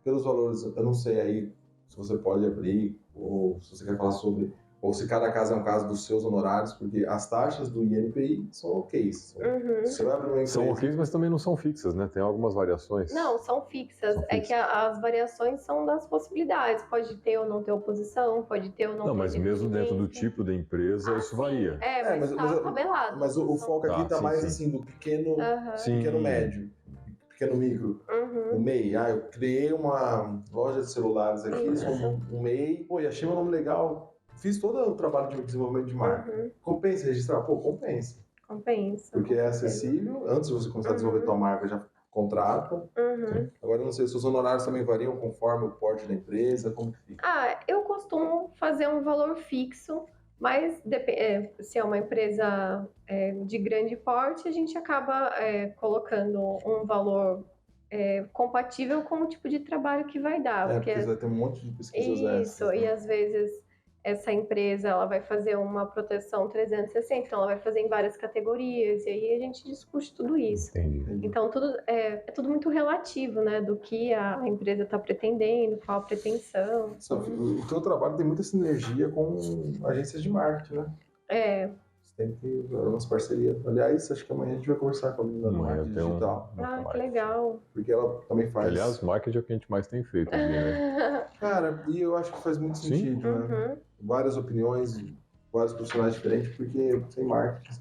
Pelos valores, eu não sei aí se você pode abrir, ou se você quer falar sobre, ou se cada caso é um caso dos seus honorários, porque as taxas do INPI são ok. Você vai abrir uma empresa... São ok, mas também não são fixas, né? Tem algumas variações. Não, são fixas. É que as variações são das possibilidades. Pode ter ou não ter oposição, pode ter ou não ter... Não, mas mesmo dentro do tipo da empresa, isso varia. Mas tá tabelado. Mas o foco aqui tá mais assim, do pequeno, pequeno médio. Pequeno micro, o MEI. Eu criei uma loja de celulares aqui, sou um MEI, e achei meu nome legal, fiz todo o trabalho de desenvolvimento de marca. Compensa registrar? Compensa. Compensa. Porque é acessível, antes de você começar a desenvolver tua marca, já contrata. Agora, eu não sei se os honorários também variam conforme o porte da empresa, como que fica? Eu costumo fazer um valor fixo, mas se é uma empresa de grande porte, a gente acaba colocando um valor compatível com o tipo de trabalho que vai dar. Porque vai ter um monte de pesquisas isso, extras, né? E às vezes essa empresa ela vai fazer uma proteção 360, então ela vai fazer em várias categorias, e aí a gente discute tudo isso. Entendi. Então é tudo muito relativo, né, do que a empresa está pretendendo, qual a pretensão. O teu trabalho tem muita sinergia com agências de marketing, né? Você tem que fazer umas parcerias. Aliás, acho que amanhã a gente vai conversar com a menina do marketing digital. Que legal. Porque ela também faz... Aliás, marketing é o que a gente mais tem feito aqui, né? Cara, e eu acho que faz muito sentido, né? Várias opiniões, vários profissionais diferentes, porque sem marketing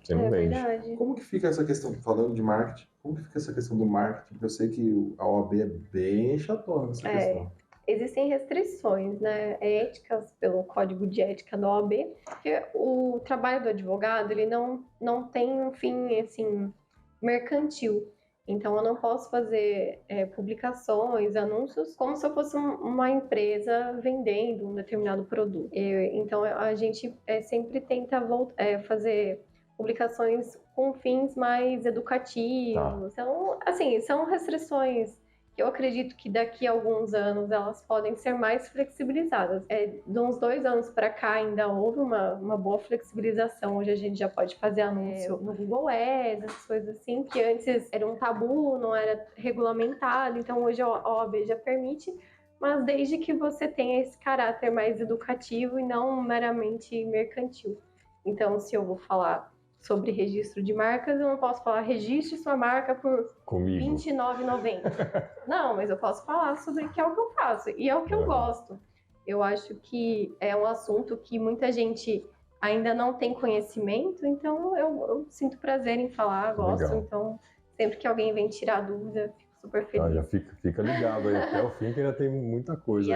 você não vende. Verdade. Como que fica essa questão, falando de marketing, como que fica essa questão do marketing? Porque eu sei que a OAB é bem chatona nessa questão. Existem restrições, né, éticas pelo Código de Ética da OAB, porque o trabalho do advogado, ele não tem um fim, assim, mercantil. Então, eu não posso fazer publicações, anúncios, como se eu fosse uma empresa vendendo um determinado produto. Então, a gente sempre tenta fazer publicações com fins mais educativos. Então, assim, são restrições que eu acredito que daqui a alguns anos elas podem ser mais flexibilizadas. De uns 2 anos para cá ainda houve uma boa flexibilização. Hoje a gente já pode fazer anúncio no Google Ads, essas coisas assim, que antes era um tabu, não era regulamentado. Então hoje a OAB já permite, mas desde que você tenha esse caráter mais educativo e não meramente mercantil. Então, se eu vou falar sobre registro de marcas, eu não posso falar registre sua marca por R$ 29,90. Não, mas eu posso falar sobre que é o que eu faço e é o que eu gosto. Eu acho que é um assunto que muita gente ainda não tem conhecimento, então eu sinto prazer em falar, gosto. Legal. Então, sempre que alguém vem tirar dúvida, fico super feliz. Já fica ligado aí até o fim, que ainda tem muita coisa. E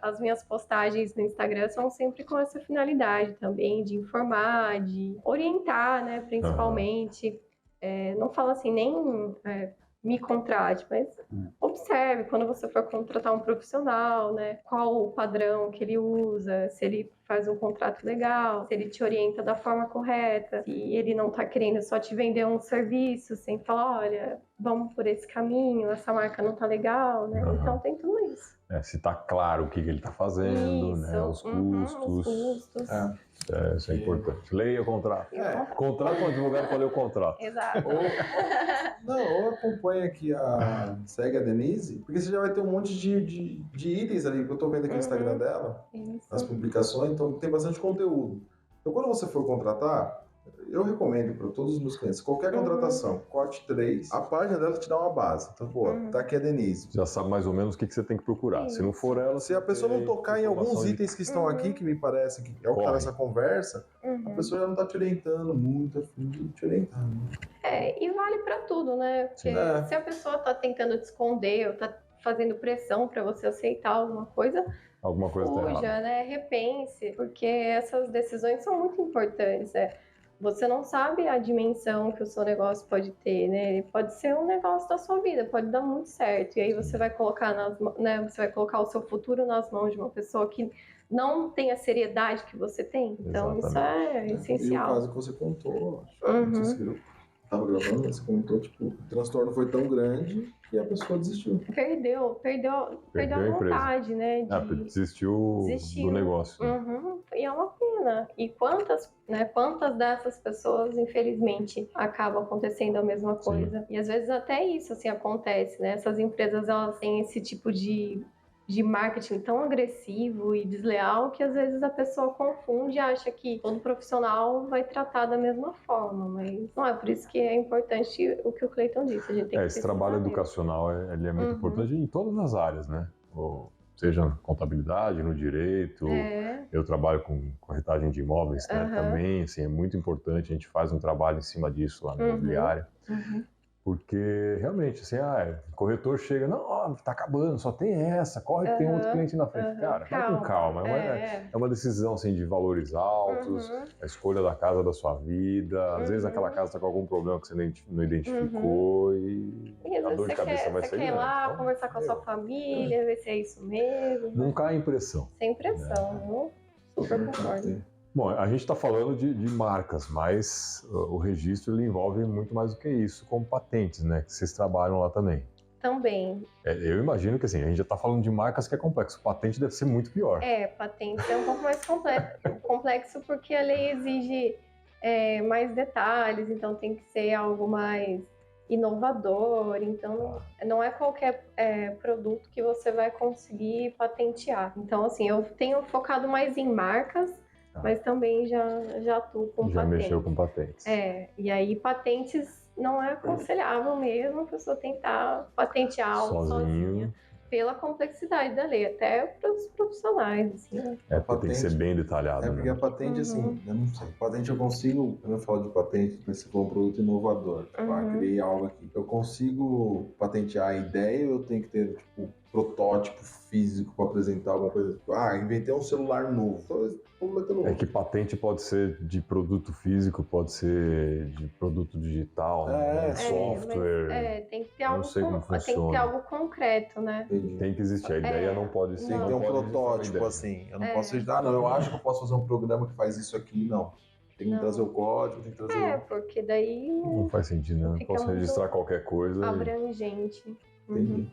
as minhas postagens no Instagram são sempre com essa finalidade também, de informar, de orientar, né, principalmente. Não falo assim, nem me contrate, mas observe quando você for contratar um profissional, né, qual o padrão que ele usa, se ele faz um contrato legal, se ele te orienta da forma correta, se ele não está querendo só te vender um serviço sem falar, olha, vamos por esse caminho, essa marca não está legal, né? Então tem tudo isso. Se está claro o que ele está fazendo, né? Os custos. Os custos. Isso é importante. Leia o contrato. Contrato com o advogado para ler o contrato. Exato. Ou acompanha aqui segue a Denise, porque você já vai ter um monte de itens ali, que eu estou vendo aqui no Instagram dela, nas publicações, então tem bastante conteúdo. Então quando você for contratar, eu recomendo para todos os meus clientes, qualquer contratação, corte 3, a página dela te dá uma base. Então, tá aqui a Denise. Já sabe mais ou menos o que você tem que procurar. Se não for ela... Se a pessoa não tocar em alguns itens que estão aqui, que me parece que é o que está nessa conversa, a pessoa já não está te orientando muito, a fim de te orientar. E vale para tudo, né? Porque se a pessoa está tentando te esconder ou está fazendo pressão para você aceitar alguma coisa tá errada, né? Repense, porque essas decisões são muito importantes, Você não sabe a dimensão que o seu negócio pode ter, né? Ele pode ser um negócio da sua vida, pode dar muito certo. E aí você vai colocar você vai colocar o seu futuro nas mãos de uma pessoa que não tem a seriedade que você tem. Então isso é essencial. E o caso que você contou, não sei se estava gravando, você comentou, o transtorno foi tão grande que a pessoa desistiu. Perdeu a vontade, né? Desistiu do negócio. E é uma pena. E quantas dessas pessoas, infelizmente, acabam acontecendo a mesma coisa. Sim. E às vezes até isso, assim, acontece, né? Essas empresas, elas têm esse tipo de marketing tão agressivo e desleal que às vezes a pessoa confunde e acha que todo profissional vai tratar da mesma forma, mas não é por isso que é importante o que o Cleiton disse. A gente tem que esse trabalho educacional ele é muito importante em todas as áreas, né? Seja na contabilidade, no direito, eu trabalho com corretagem de imóveis, né? Também, assim, é muito importante, a gente faz um trabalho em cima disso lá no imobiliário. Porque realmente, assim, o corretor chega, não, tá acabando, só tem essa, corre que tem outro cliente na frente. Cara, vai com calma. É uma decisão assim, de valores altos, a escolha da casa da sua vida. Às vezes aquela casa tá com algum problema que você não identificou e às dor de cabeça vai ser Você quer ir grande. lá Então, conversar com a sua família, ver se é isso mesmo. não cai em pressão. Sem pressão, viu? Super concordo. Bom, a gente está falando de marcas, mas o registro ele envolve muito mais do que isso, como patentes, né? Que vocês trabalham lá também. Também. Eu imagino que assim, a gente já está falando de marcas que é complexo. Patente deve ser muito pior. Patente é um pouco mais complexo porque a lei exige mais detalhes, então tem que ser algo mais inovador. Então, não é qualquer produto que você vai conseguir patentear. Então, assim, eu tenho focado mais em marcas, mas também já atuo com patentes. Já mexeu com patentes. E aí patentes não é aconselhável mesmo a pessoa tentar patentear algo sozinha. Pela complexidade da lei, até para os profissionais. Assim, né? Porque patente, tem que ser bem detalhado. Porque a patente, assim, eu não sei. Patente eu consigo, quando eu falo de patente, se for um produto inovador, criei algo aqui. Eu consigo patentear a ideia ou eu tenho que ter, tipo, protótipo físico para apresentar alguma coisa? Tipo, inventei um celular novo. É que patente pode ser de produto físico, pode ser de produto digital, software. Tem que ter algo, não sei como funciona. Tem que ter algo concreto, né? Tem que existir. A ideia não pode ser. Tem que ter um protótipo, assim. Eu não posso dizer, eu acho que eu posso fazer um programa que faz isso aqui, não. Tem que trazer o código, tem que trazer porque daí... Não faz sentido, né? Eu posso registrar qualquer coisa. Abrangente. Entendi.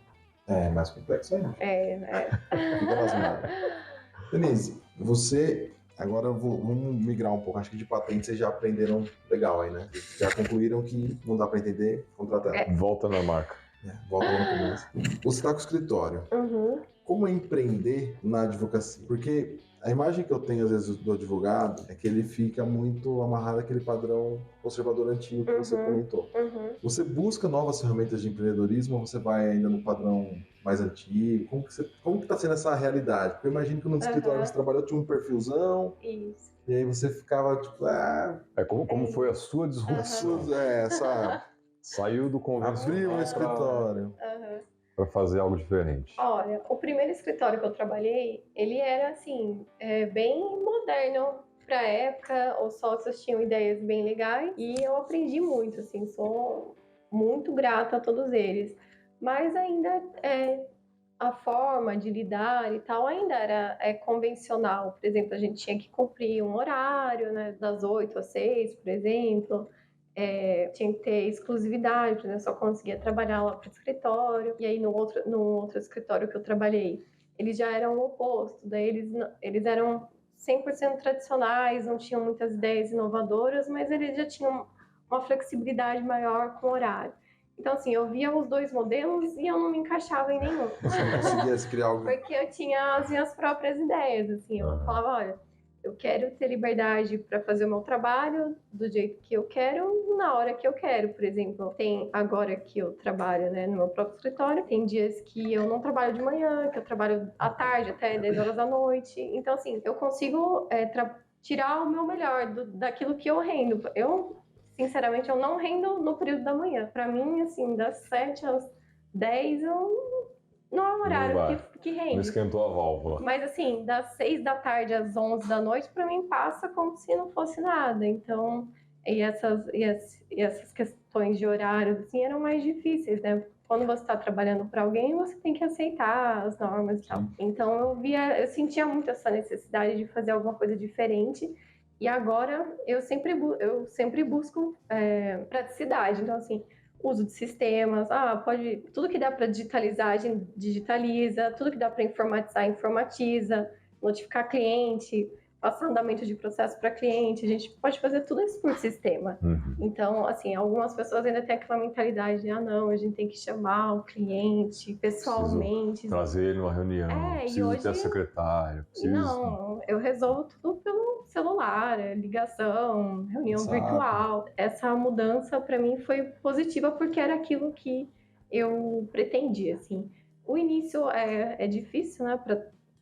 É mais complexo ainda. Fica nas mãos. Denise, você... Agora vamos migrar um pouco. Acho que de patente vocês já aprenderam legal aí, né? Já concluíram que não dá para entender, contratando. Volta na marca. Volta no começo. Você está com o escritório. Como é empreender na advocacia? Porque a imagem que eu tenho, às vezes, do advogado é que ele fica muito amarrado àquele padrão conservador antigo que você comentou. Você busca novas ferramentas de empreendedorismo ou você vai ainda no padrão mais antigo? Como que está sendo essa realidade? Porque eu imagino que no escritório você trabalhou, tinha um perfilzão. Isso. E aí você ficava, tipo... como foi a sua disrupção? Saiu do convencional. Abriu o escritório. Para fazer algo diferente. Olha, o primeiro escritório que eu trabalhei, ele era assim, bem moderno para a época. Os sócios tinham ideias bem legais e eu aprendi muito, assim, sou muito grata a todos eles. Mas ainda a forma de lidar e tal ainda era convencional. Por exemplo, a gente tinha que cumprir um horário, né, das 8 às 6, por exemplo. Tinha que ter exclusividade, né? Só conseguia trabalhar lá para o escritório. E aí no outro escritório que eu trabalhei, eles já eram o oposto. Daí eles eram 100% tradicionais, não tinham muitas ideias inovadoras, mas eles já tinham uma flexibilidade maior com o horário. Então, assim, eu via os dois modelos e eu não me encaixava em nenhum. Você não conseguia criar algo? Porque eu tinha as minhas próprias ideias, assim. Eu falava, olha, eu quero ter liberdade para fazer o meu trabalho do jeito que eu quero, na hora que eu quero. Por exemplo, tem agora que eu trabalho, né, no meu próprio escritório, tem dias que eu não trabalho de manhã, que eu trabalho à tarde até 10 horas da noite. Então, assim, eu consigo tirar o meu melhor daquilo que eu rendo. Sinceramente, eu não rendo no período da manhã. Para mim, assim, das 7 às 10, não é um horário que rende. Não esquentou a válvula. Mas assim, das 6 da tarde às 11 da noite, para mim passa como se não fosse nada. Então, essas questões de horário, assim, eram mais difíceis, né? Quando você está trabalhando para alguém, você tem que aceitar as normas e tal. Então, eu sentia muito essa necessidade de fazer alguma coisa diferente. E agora, eu sempre busco praticidade. Então, assim, uso de sistemas, tudo que dá para digitalizar, a gente digitaliza, tudo que dá para informatizar, informatiza, notificar cliente, passar andamento de processo para cliente, a gente pode fazer tudo isso por sistema. Então, assim, algumas pessoas ainda têm aquela mentalidade de, não, a gente tem que chamar o cliente pessoalmente. Trazer ele numa reunião, preciso ter a secretária. Não, eu resolvo tudo pelo celular, ligação, reunião virtual. Essa mudança para mim foi positiva porque era aquilo que eu pretendia, assim. O início é difícil, né,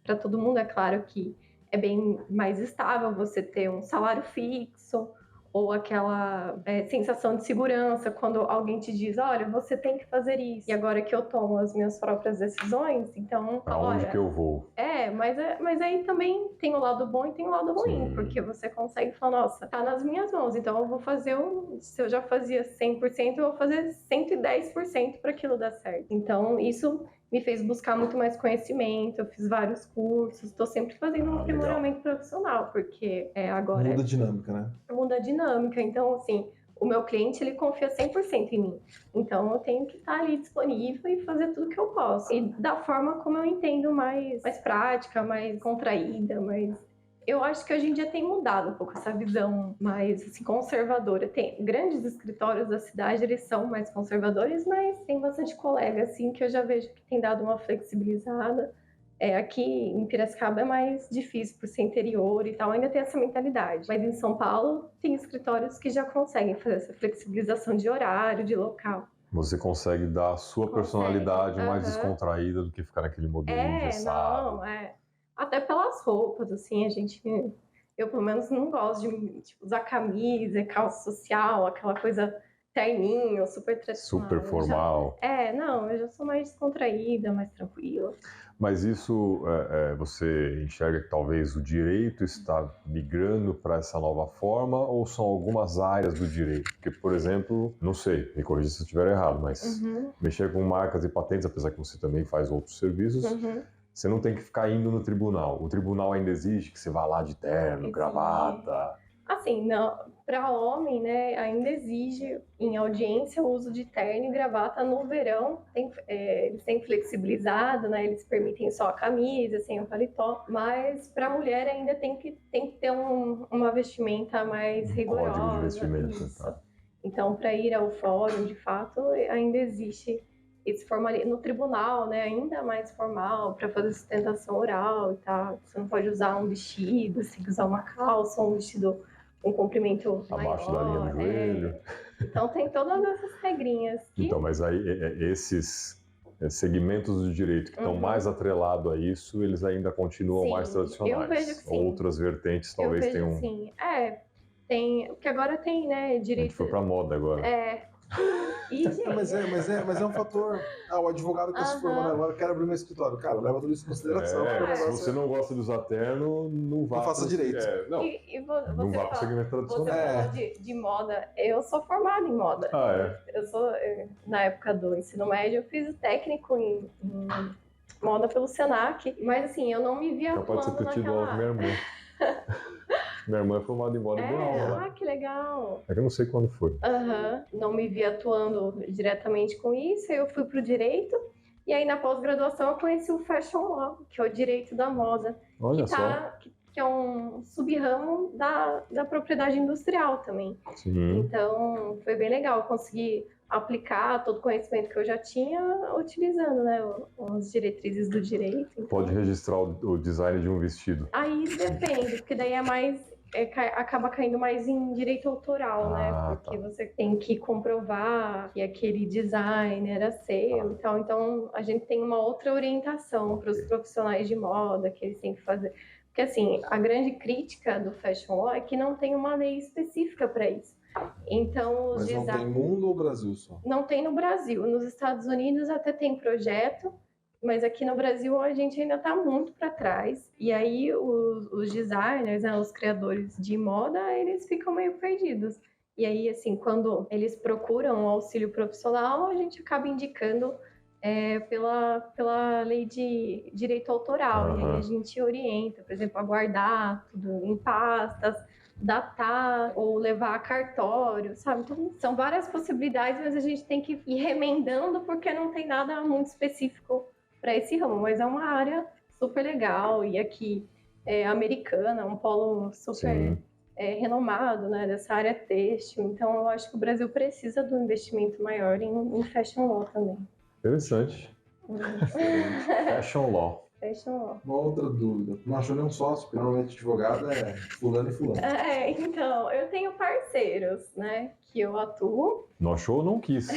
para todo mundo. É claro que é bem mais estável você ter um salário fixo, ou aquela sensação de segurança quando alguém te diz, olha, você tem que fazer isso. E agora que eu tomo as minhas próprias decisões, então... Aonde que eu vou? Mas aí também tem o lado bom e tem o lado ruim, porque você consegue falar, nossa, tá nas minhas mãos, então eu vou fazer se eu já fazia 100%, eu vou fazer 110% para aquilo dar certo. Então, isso me fez buscar muito mais conhecimento, eu fiz vários cursos, estou sempre fazendo um aprimoramento profissional, porque agora... Muda a dinâmica, né? Muda a dinâmica, então, assim, o meu cliente, ele confia 100% em mim, então eu tenho que estar ali disponível e fazer tudo que eu posso, e da forma como eu entendo mais prática, mais contraída, eu acho que hoje em dia tem mudado um pouco essa visão mais assim, conservadora. Tem grandes escritórios da cidade, eles são mais conservadores, mas tem bastante colega assim que eu já vejo que tem dado uma flexibilizada. Aqui em Piracicaba é mais difícil por ser interior e tal, ainda tem essa mentalidade. Mas em São Paulo tem escritórios que já conseguem fazer essa flexibilização de horário, de local. Você consegue dar a sua personalidade mais descontraída do que ficar naquele modelo engessado. Até pelas roupas, assim, eu pelo menos não gosto de usar camisa, calça social, aquela coisa terninho, super tradicional. Super formal. Eu já sou mais descontraída, mais tranquila. Mas isso, você enxerga que talvez o direito está migrando para essa nova forma ou são algumas áreas do direito? Porque, por exemplo, não sei, me corrija se eu estiver errado, mas mexer com marcas e patentes, apesar que você também faz outros serviços, você não tem que ficar indo no tribunal. O tribunal ainda exige que você vá lá de terno, gravata. Assim, para homem, né, ainda exige em audiência o uso de terno e gravata no verão. Eles têm flexibilizado, né, eles permitem só a camisa, sem o paletó. Mas para mulher ainda tem que ter uma vestimenta mais rigorosa. Código de vestimenta, tá. Então, para ir ao fórum, de fato, ainda existe esse formalismo no tribunal, né, ainda mais formal, para fazer sustentação oral e tal. Você não pode usar um vestido, você tem que usar uma calça, um vestido com comprimento abaixo maior, da linha do joelho. Então tem todas essas regrinhas. Então, mas aí esses segmentos do direito que estão mais atrelados a isso, eles ainda continuam mais tradicionais. Eu vejo que sim. Outras vertentes talvez tenham... Sim. Tem, porque agora tem, né, direito... A gente foi pra moda agora. Mas é um fator. O advogado que se formando agora quer abrir meu escritório. Cara, leva tudo isso em consideração. Se você não gosta de usar terno, não vá. Não faça direito. Não vá para o segmento tradicional. Você falou de moda. Eu sou formada em moda. Na época do ensino médio, eu fiz o técnico em moda pelo Senac. Mas assim, eu não me via atuando naquela... Pode ter tido aula com minha irmã. Minha irmã é formada em moda e deu aula. Que legal. É que eu não sei quando foi. Não me vi atuando diretamente com isso, eu fui pro direito. E aí na pós-graduação eu conheci o Fashion Law, que é o direito da moda. Olha que é um sub-ramo da propriedade industrial também. Sim. Então foi bem legal, eu consegui aplicar todo o conhecimento que eu já tinha utilizando, né, as diretrizes do direito. Então... Pode registrar o design de um vestido? Aí depende, porque daí acaba caindo mais em direito autoral, né? Porque você tem que comprovar que aquele design era seu e tal. Então, a gente tem uma outra orientação para os profissionais de moda que eles têm que fazer. Porque, assim, a grande crítica do Fashion Law é que não tem uma lei específica para isso. Então, Mas não tem no mundo ou Brasil só? Não tem no Brasil. Nos Estados Unidos até tem projeto, mas aqui no Brasil a gente ainda está muito para trás. E aí os designers, né, os criadores de moda, eles ficam meio perdidos. E aí, assim, quando eles procuram um auxílio profissional, a gente acaba indicando pela lei de direito autoral. E aí a gente orienta, por exemplo, a guardar tudo em pastas, datar ou levar a cartório, sabe? Então, são várias possibilidades, mas a gente tem que ir remendando porque não tem nada muito específico para esse ramo, mas é uma área super legal e aqui americana, um polo super renomado, né, dessa área têxtil. Então, eu acho que o Brasil precisa de um investimento maior em Fashion Law também. Interessante. Fashion Law. Uma outra dúvida. Não achou nenhum sócio, porque normalmente advogado é fulano e fulano. Então, eu tenho parceiros, né, que eu atuo. Não achou ou não quis?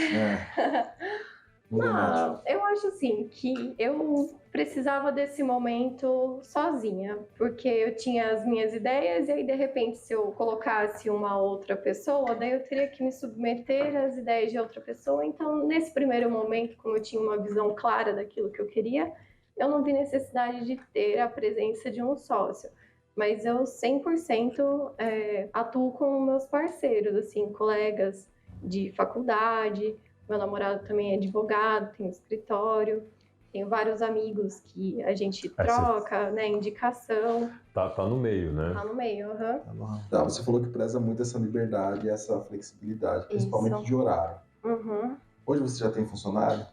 Eu acho assim que eu precisava desse momento sozinha, porque eu tinha as minhas ideias e aí de repente se eu colocasse uma outra pessoa, daí eu teria que me submeter às ideias de outra pessoa. Então, nesse primeiro momento, como eu tinha uma visão clara daquilo que eu queria, eu não vi necessidade de ter a presença de um sócio. Mas eu 100% atuo com meus parceiros, assim, colegas de faculdade. Meu namorado também é advogado, tem um escritório, tenho vários amigos que a gente troca, né, indicação. Tá no meio, né? Tá no meio, aham. Tá, você falou que preza muito essa liberdade e essa flexibilidade, principalmente de horário. Uhum. Hoje você já tem funcionário?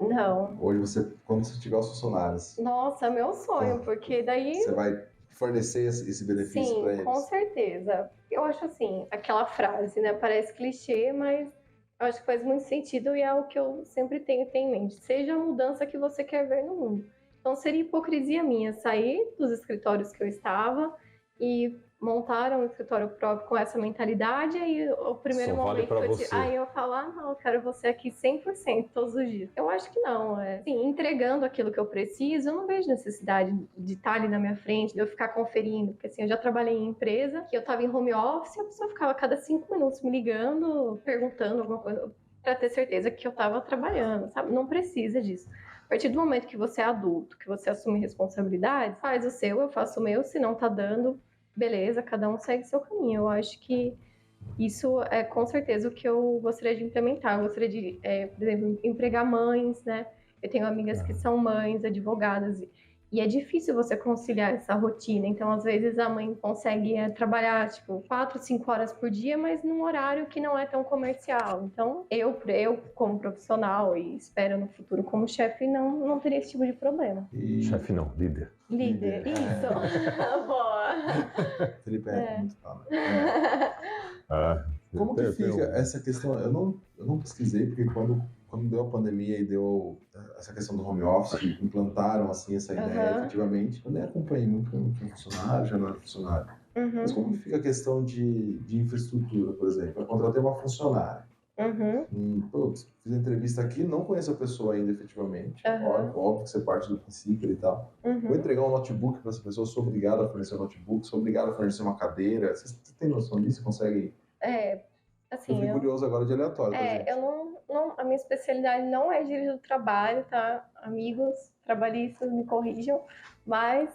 Não. Hoje quando você tiver os funcionários... Nossa, meu sonho, porque daí... Você vai fornecer esse benefício para eles? Sim, com certeza. Eu acho assim, aquela frase, né, parece clichê, mas... eu acho que faz muito sentido e é o que eu sempre tenho em mente. Seja a mudança que você quer ver no mundo. Então seria hipocrisia minha sair dos escritórios que eu estava e montar um escritório próprio com essa mentalidade. Aí o primeiro momento que aí eu falar, não, eu quero você aqui 100% todos os dias. Eu acho que não. Assim, entregando aquilo que eu preciso, eu não vejo necessidade de estar ali na minha frente, de eu ficar conferindo. Porque assim, eu já trabalhei em empresa, que eu estava em home office e a pessoa ficava a cada 5 minutos me ligando, perguntando alguma coisa, para ter certeza que eu estava trabalhando, sabe? Não precisa disso. A partir do momento que você é adulto, que você assume responsabilidades, faz o seu, eu faço o meu, se não tá dando, beleza, cada um segue seu caminho. Eu acho que isso é com certeza o que eu gostaria de implementar. Eu gostaria de, por exemplo, empregar mães, né? Eu tenho amigas que são mães, advogadas, e é difícil você conciliar essa rotina. Então, às vezes, a mãe consegue trabalhar, 4, 5 horas por dia, mas num horário que não é tão comercial. Então, eu como profissional, e espero no futuro como chefe, não teria esse tipo de problema. Chefe não, líder. Líder, isso. Boa. Felipe muito fala. Como que fica essa questão? Eu não pesquisei, porque quando deu a pandemia e deu essa questão do home office, implantaram assim essa ideia efetivamente, eu nem acompanhei muito funcionário, já não era funcionário. Mas como que fica a questão de infraestrutura, por exemplo? Eu contratei uma funcionária. Fiz a entrevista aqui, não conheço a pessoa ainda efetivamente. Óbvio que você parte do princípio e tal. Vou entregar um notebook para essa pessoa, sou obrigado a fornecer um notebook, sou obrigado a fornecer uma cadeira. Você tem noção disso? Você consegue? Assim, eu fiquei curioso agora de aleatório. A minha especialidade não é direito do trabalho, tá? Amigos trabalhistas me corrijam, mas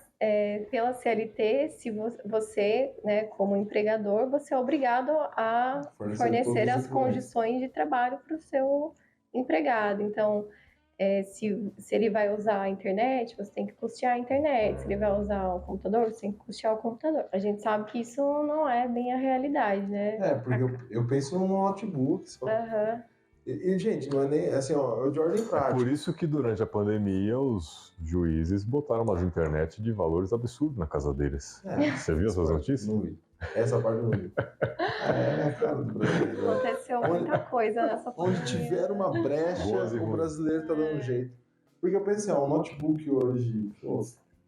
pela CLT, se você, né, como empregador, você é obrigado a fornecer as condições de trabalho para o seu empregado. Então, se ele vai usar a internet, você tem que custear a internet. Se ele vai usar o computador, você tem que custear o computador. A gente sabe que isso não é bem a realidade, né? Porque eu penso num notebook. E, gente, não é nem assim, é de ordem prática. Por isso que durante a pandemia os juízes botaram umas internet de valores absurdos na casa deles. Você viu essas notícias? Não vi. Essa parte eu não vi. Cara do brasileiro. Aconteceu muita coisa nessa pandemia. Onde tiver uma brecha, o brasileiro tá dando jeito. Porque eu penso assim, um notebook hoje,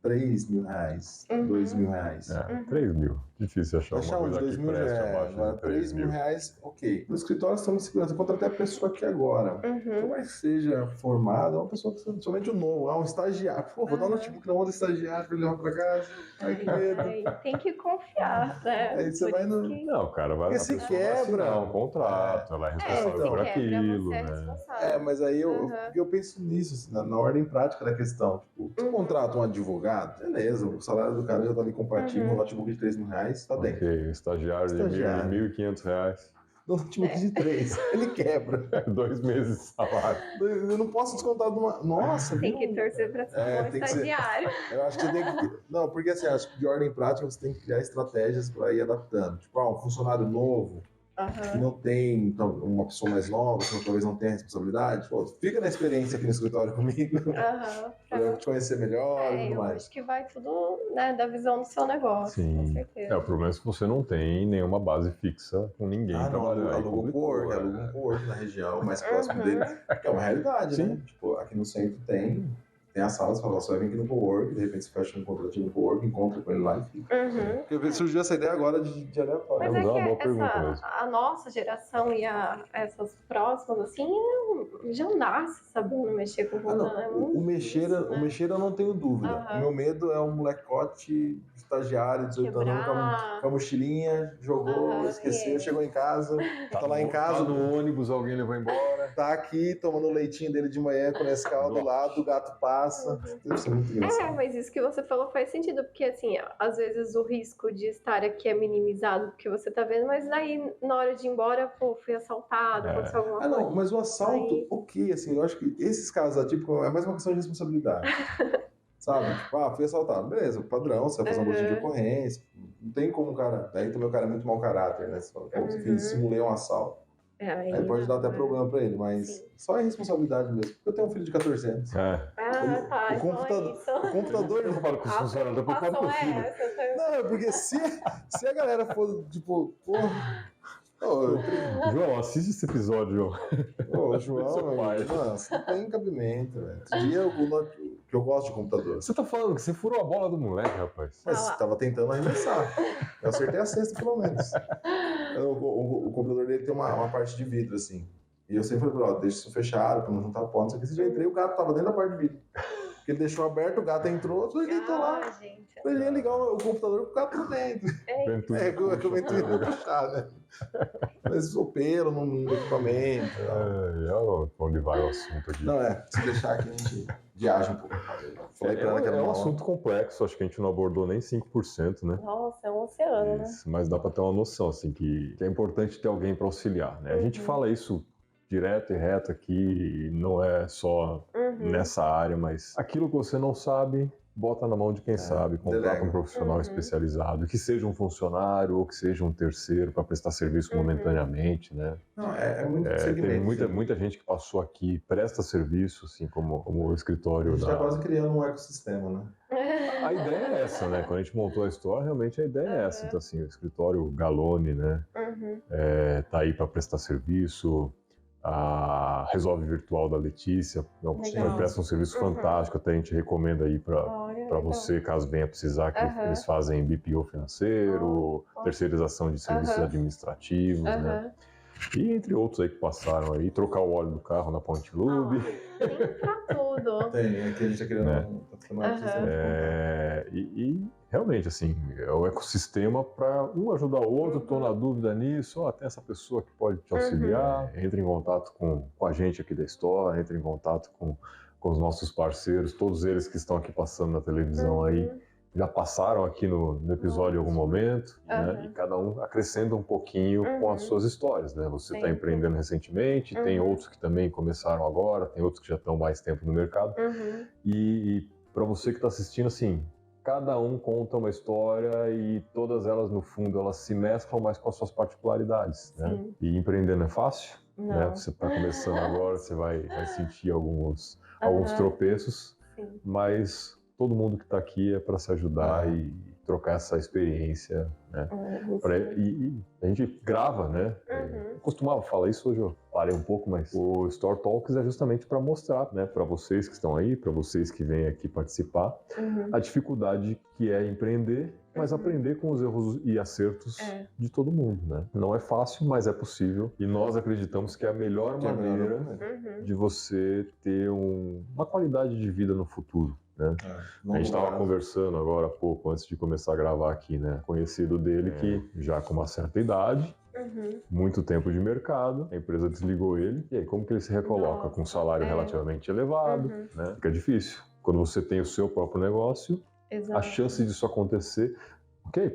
R$3.000, R$2.000. 3 mil. Difícil achar uma coisa que preste abaixo de R$3.000, ok. No escritório estamos de segurança. Eu contratei a pessoa aqui agora. Por mais que seja formada, é uma pessoa que somente um estagiário. Pô, vou dar um notebook na mão do estagiário para ele levar para casa. Ai, que medo. Tem que confiar, né? Aí você vai no... Não, cara, vai. Porque se quebra. Vai um contrato, ela é responsável por aquilo, né? Mas aí eu penso nisso, assim, na ordem prática da questão. Se eu contrato um advogado, beleza, o salário do cara já tá ali compatível, um notebook de R$3.000, tá dentro. Ok, estagiário de R$1.500. Notebook de 3, ele quebra. 2 meses de salário. Eu não posso descontar de uma... Nossa, tem que torcer pra ser um estagiário. Eu acho que você tem que... Não, porque assim, acho que de ordem prática você tem que criar estratégias para ir adaptando. Tipo, um funcionário novo, que não tem, então, uma pessoa mais nova, que talvez não tenha responsabilidade, fica na experiência aqui no escritório comigo, para eu te conhecer melhor e tudo mais. Eu acho que vai tudo, né, da visão do seu negócio, com certeza. O problema é que você não tem nenhuma base fixa com ninguém trabalhando. Aluga um co-work na região mais próximo dele, que é uma realidade, né? Tipo, aqui no centro tem tem as salas, fala, você vai vir aqui no cowork, de repente você fecha um contratinho no cowork, encontra com ele lá e fica. Porque surgiu essa ideia agora de aleatório. Mas Vamos lá, é boa que pergunta mesmo. a nossa geração e essas próximas, assim, já nasce sabendo mexer com computador. É muito O mexer eu não tenho dúvida. O meu medo é um molecote estagiário, 18 anos, com a mochilinha, jogou, esqueceu, chegou em casa, tá lá em casa. Tá no ônibus, alguém levou embora. Tá aqui tomando o leitinho dele de manhã com Nescau do lado, o gato passa. Deve ser muito engraçado. Mas isso que você falou faz sentido, porque assim, às vezes o risco de estar aqui é minimizado porque você tá vendo, mas aí na hora de ir embora, pô, fui assaltado, aconteceu alguma coisa. Não, mas o assalto, ok, assim, eu acho que esses casos atípicos é mais uma questão de responsabilidade. Sabe? Tipo, fui assaltado, beleza, padrão, você vai fazer um boletim de ocorrência, não tem como o cara. Daí também o cara é muito mau caráter, né? Você fala, pô, simulei um assalto. Aí pode dar até problema pra ele, mas só é responsabilidade mesmo. Porque eu tenho um filho de 14 anos. Tá, o computador Eu falo com os funcionários, eu preocupado com o filho. Não, é porque se a galera for, tipo, porra. João, assiste esse episódio, João. Ô, João, nossa, não tem cabimento, velho. Outro dia que eu gosto de computador. Você tá falando que você furou a bola do moleque, rapaz. Mas você tava tentando arremessar. Eu acertei a cesta, pelo menos. O computador dele tem uma parte de vidro, assim. E eu sempre falei, deixa isso fechado, pra não juntar pó, não sei o que. Você já entrei, o gato tava dentro da parte de vidro. Porque ele deixou aberto, o gato entrou, eu deitou lá. Ele ia ligar o computador com o gato dentro. Que o vento ia puxar, né? Mas o pelo no equipamento. Olha onde vai o assunto aqui. Não, se deixar aqui a gente viaja um pouco. É um assunto complexo, acho que a gente não abordou nem 5%, né? Nossa, é um oceano, né? Mas dá para ter uma noção, assim, que é importante ter alguém para auxiliar, né? A gente fala isso direto e reto aqui, não é só nessa área, mas aquilo que você não sabe, bota na mão de quem sabe, contrata um profissional especializado, que seja um funcionário ou que seja um terceiro para prestar serviço momentaneamente, né? Não, é muito segmento. Tem muita gente que passou aqui, presta serviço, assim, como o escritório. A gente está quase criando um ecossistema, né? A ideia é essa, né? Quando a gente montou a história, realmente a ideia é essa. Então, assim, o escritório Galone, né? Tá aí para prestar serviço. A Resolve Virtual da Letícia, presta um serviço fantástico, até a gente recomenda aí para você, caso venha precisar, que eles fazem BPO financeiro, terceirização de serviços administrativos, né? E entre outros aí que passaram aí, trocar o óleo do carro na Ponte Lube. Tem pra tudo. Tem, aqui a gente tá querendo... E realmente, assim, é o ecossistema para um ajudar o outro, tô na dúvida nisso, tem essa pessoa que pode te auxiliar, entre em contato com a gente aqui da história, entre em contato com os nossos parceiros, todos eles que estão aqui passando na televisão aí, já passaram aqui no episódio em algum momento, né? E cada um acrescenta um pouquinho com as suas histórias, né? Você está empreendendo recentemente, tem outros que também começaram agora, tem outros que já estão mais tempo no mercado, e para você que está assistindo, assim, cada um conta uma história e todas elas, no fundo, elas se mesclam, mas com as suas particularidades, né? E empreender não é fácil, né? Você está começando agora, você vai sentir alguns tropeços, mas todo mundo que está aqui é para se ajudar e trocar essa experiência, né? E a gente grava, né? Eu costumava falar isso, hoje eu parei um pouco, mas o Store Talks é justamente para mostrar, né, para vocês que estão aí, para vocês que vêm aqui participar, a dificuldade que é empreender, mas aprender com os erros e acertos de todo mundo, né? Não é fácil, mas é possível, e nós acreditamos que é a melhor maneira de você ter uma qualidade de vida no futuro. Né? A gente estava conversando agora há pouco, antes de começar a gravar aqui, né? Conhecido dele que já com uma certa idade, muito tempo de mercado, a empresa desligou ele, e aí como que ele se recoloca? Com um salário relativamente elevado, né? Fica difícil. Quando você tem o seu próprio negócio, a chance disso acontecer,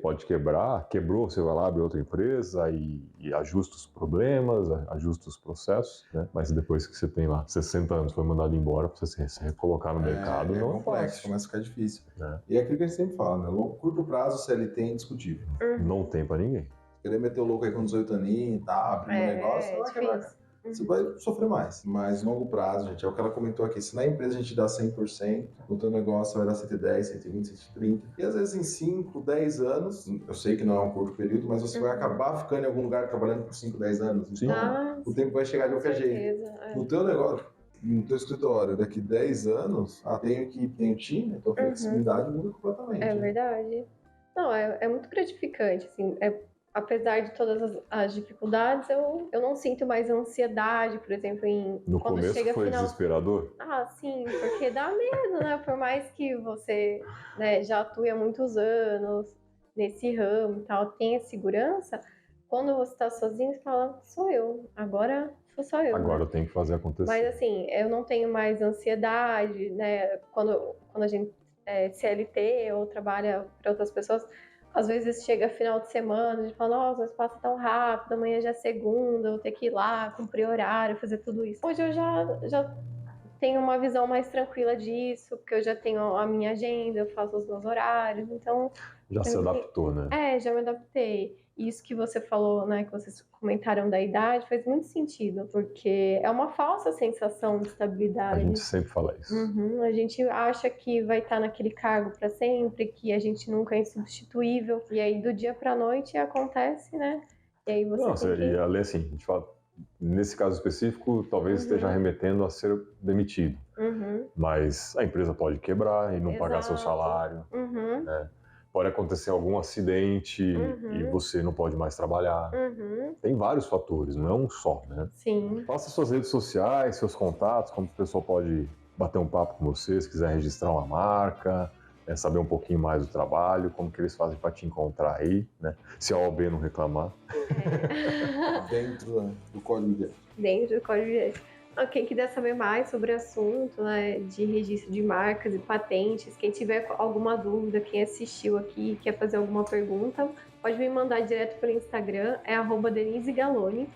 pode quebrar, quebrou, você vai lá, abre outra empresa e ajusta os problemas, ajusta os processos, né? Mas depois que você tem lá 60 anos, foi mandado embora, para você se recolocar no mercado, não é complexo, começa a ficar difícil. E é aquilo que a gente sempre fala, né? Curto prazo, CLT é indiscutível. Não tem para ninguém. Querer meter o louco aí com 18 aninhos, abrir um negócio, não vai quebrar. Você vai sofrer mais. Mas longo prazo, gente, é o que ela comentou aqui. Se na empresa a gente dá 100%, no teu negócio vai dar 110, 120, 130. E às vezes em 5, 10 anos, eu sei que não é um curto período, mas você vai acabar ficando em algum lugar trabalhando por 5, 10 anos. Então, o tempo vai chegar de qualquer jeito. No teu negócio, no teu escritório, daqui 10 anos, tenho time, então a flexibilidade muda completamente. É verdade. Não, é muito gratificante, assim, apesar de todas as dificuldades, eu não sinto mais ansiedade, por exemplo, No quando começo chega foi final... desesperador? Ah, sim, porque dá medo, né? Por mais que você, né, já atue há muitos anos nesse ramo e tal, tenha segurança, quando você está sozinho, você fala, sou eu, agora sou só eu. Agora né? eu tenho que fazer acontecer. Mas assim, eu não tenho mais ansiedade, né? Quando a gente é CLT ou trabalha para outras pessoas, às vezes chega final de semana, a gente fala, nossa, mas passa tão rápido, amanhã já é segunda, eu vou ter que ir lá, cumprir horário, fazer tudo isso. Hoje eu já tenho uma visão mais tranquila disso, porque eu já tenho a minha agenda, eu faço os meus horários, então... Já se adaptou, né? Já me adaptei. Isso que você falou, né, que vocês comentaram da idade, faz muito sentido, porque é uma falsa sensação de estabilidade. A gente sempre fala isso. A gente acha que vai estar naquele cargo para sempre, que a gente nunca é insubstituível, e aí do dia para noite acontece, né? E aí você tem que... E além assim, a gente fala, nesse caso específico, talvez esteja remetendo a ser demitido. Mas a empresa pode quebrar e não pagar seu salário. Né? Pode acontecer algum acidente e você não pode mais trabalhar. Tem vários fatores, não é um só, né? Sim. Faça suas redes sociais, seus contatos, como o pessoal pode bater um papo com você, se quiser registrar uma marca, saber um pouquinho mais do trabalho, como que eles fazem para te encontrar aí, né? Se a OAB não reclamar. Dentro do código de ética. Dentro do código de ética. Quem quiser saber mais sobre o assunto, né, de registro de marcas e patentes, quem tiver alguma dúvida, quem assistiu aqui e quer fazer alguma pergunta, pode me mandar direto pelo Instagram, é @DeniseGaloni.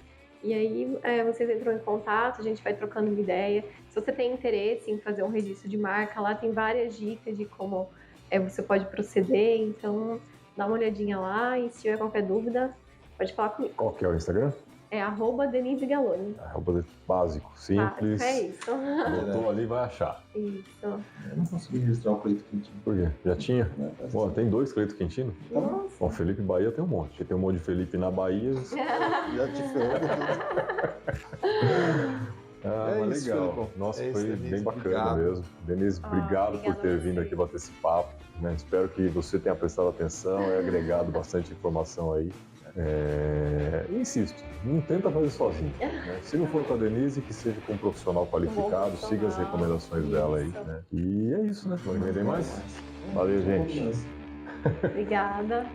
E aí vocês entram em contato, a gente vai trocando uma ideia. Se você tem interesse em fazer um registro de marca, lá tem várias dicas de como você pode proceder, então dá uma olhadinha lá e se tiver qualquer dúvida, pode falar comigo. Qual que é o Instagram? É @DeniseGaloni. Básico, simples. Básico, é isso. Botou ali, vai achar. Isso. Eu não consegui registrar o Cleito Quintino. Por quê? Já tinha? Pô, tem 2 Cleito Quintino? Nossa. Bom, Felipe Bahia tem um monte. Tem um monte de Felipe na Bahia. Já te ferrou. Mas isso, legal. Felipão. Nossa, Isso, foi Denise, bem bacana obrigado. mesmo. Denise, obrigado por ter vindo você. aqui bater esse papo. Né? Espero que você tenha prestado atenção e agregado bastante informação aí. Insisto, não tenta fazer sozinho. Né? Se não for com a Denise, que seja com um profissional qualificado, siga as recomendações dela aí. Né? E é isso, né? Não tem mais? Valeu, gente. Obrigada.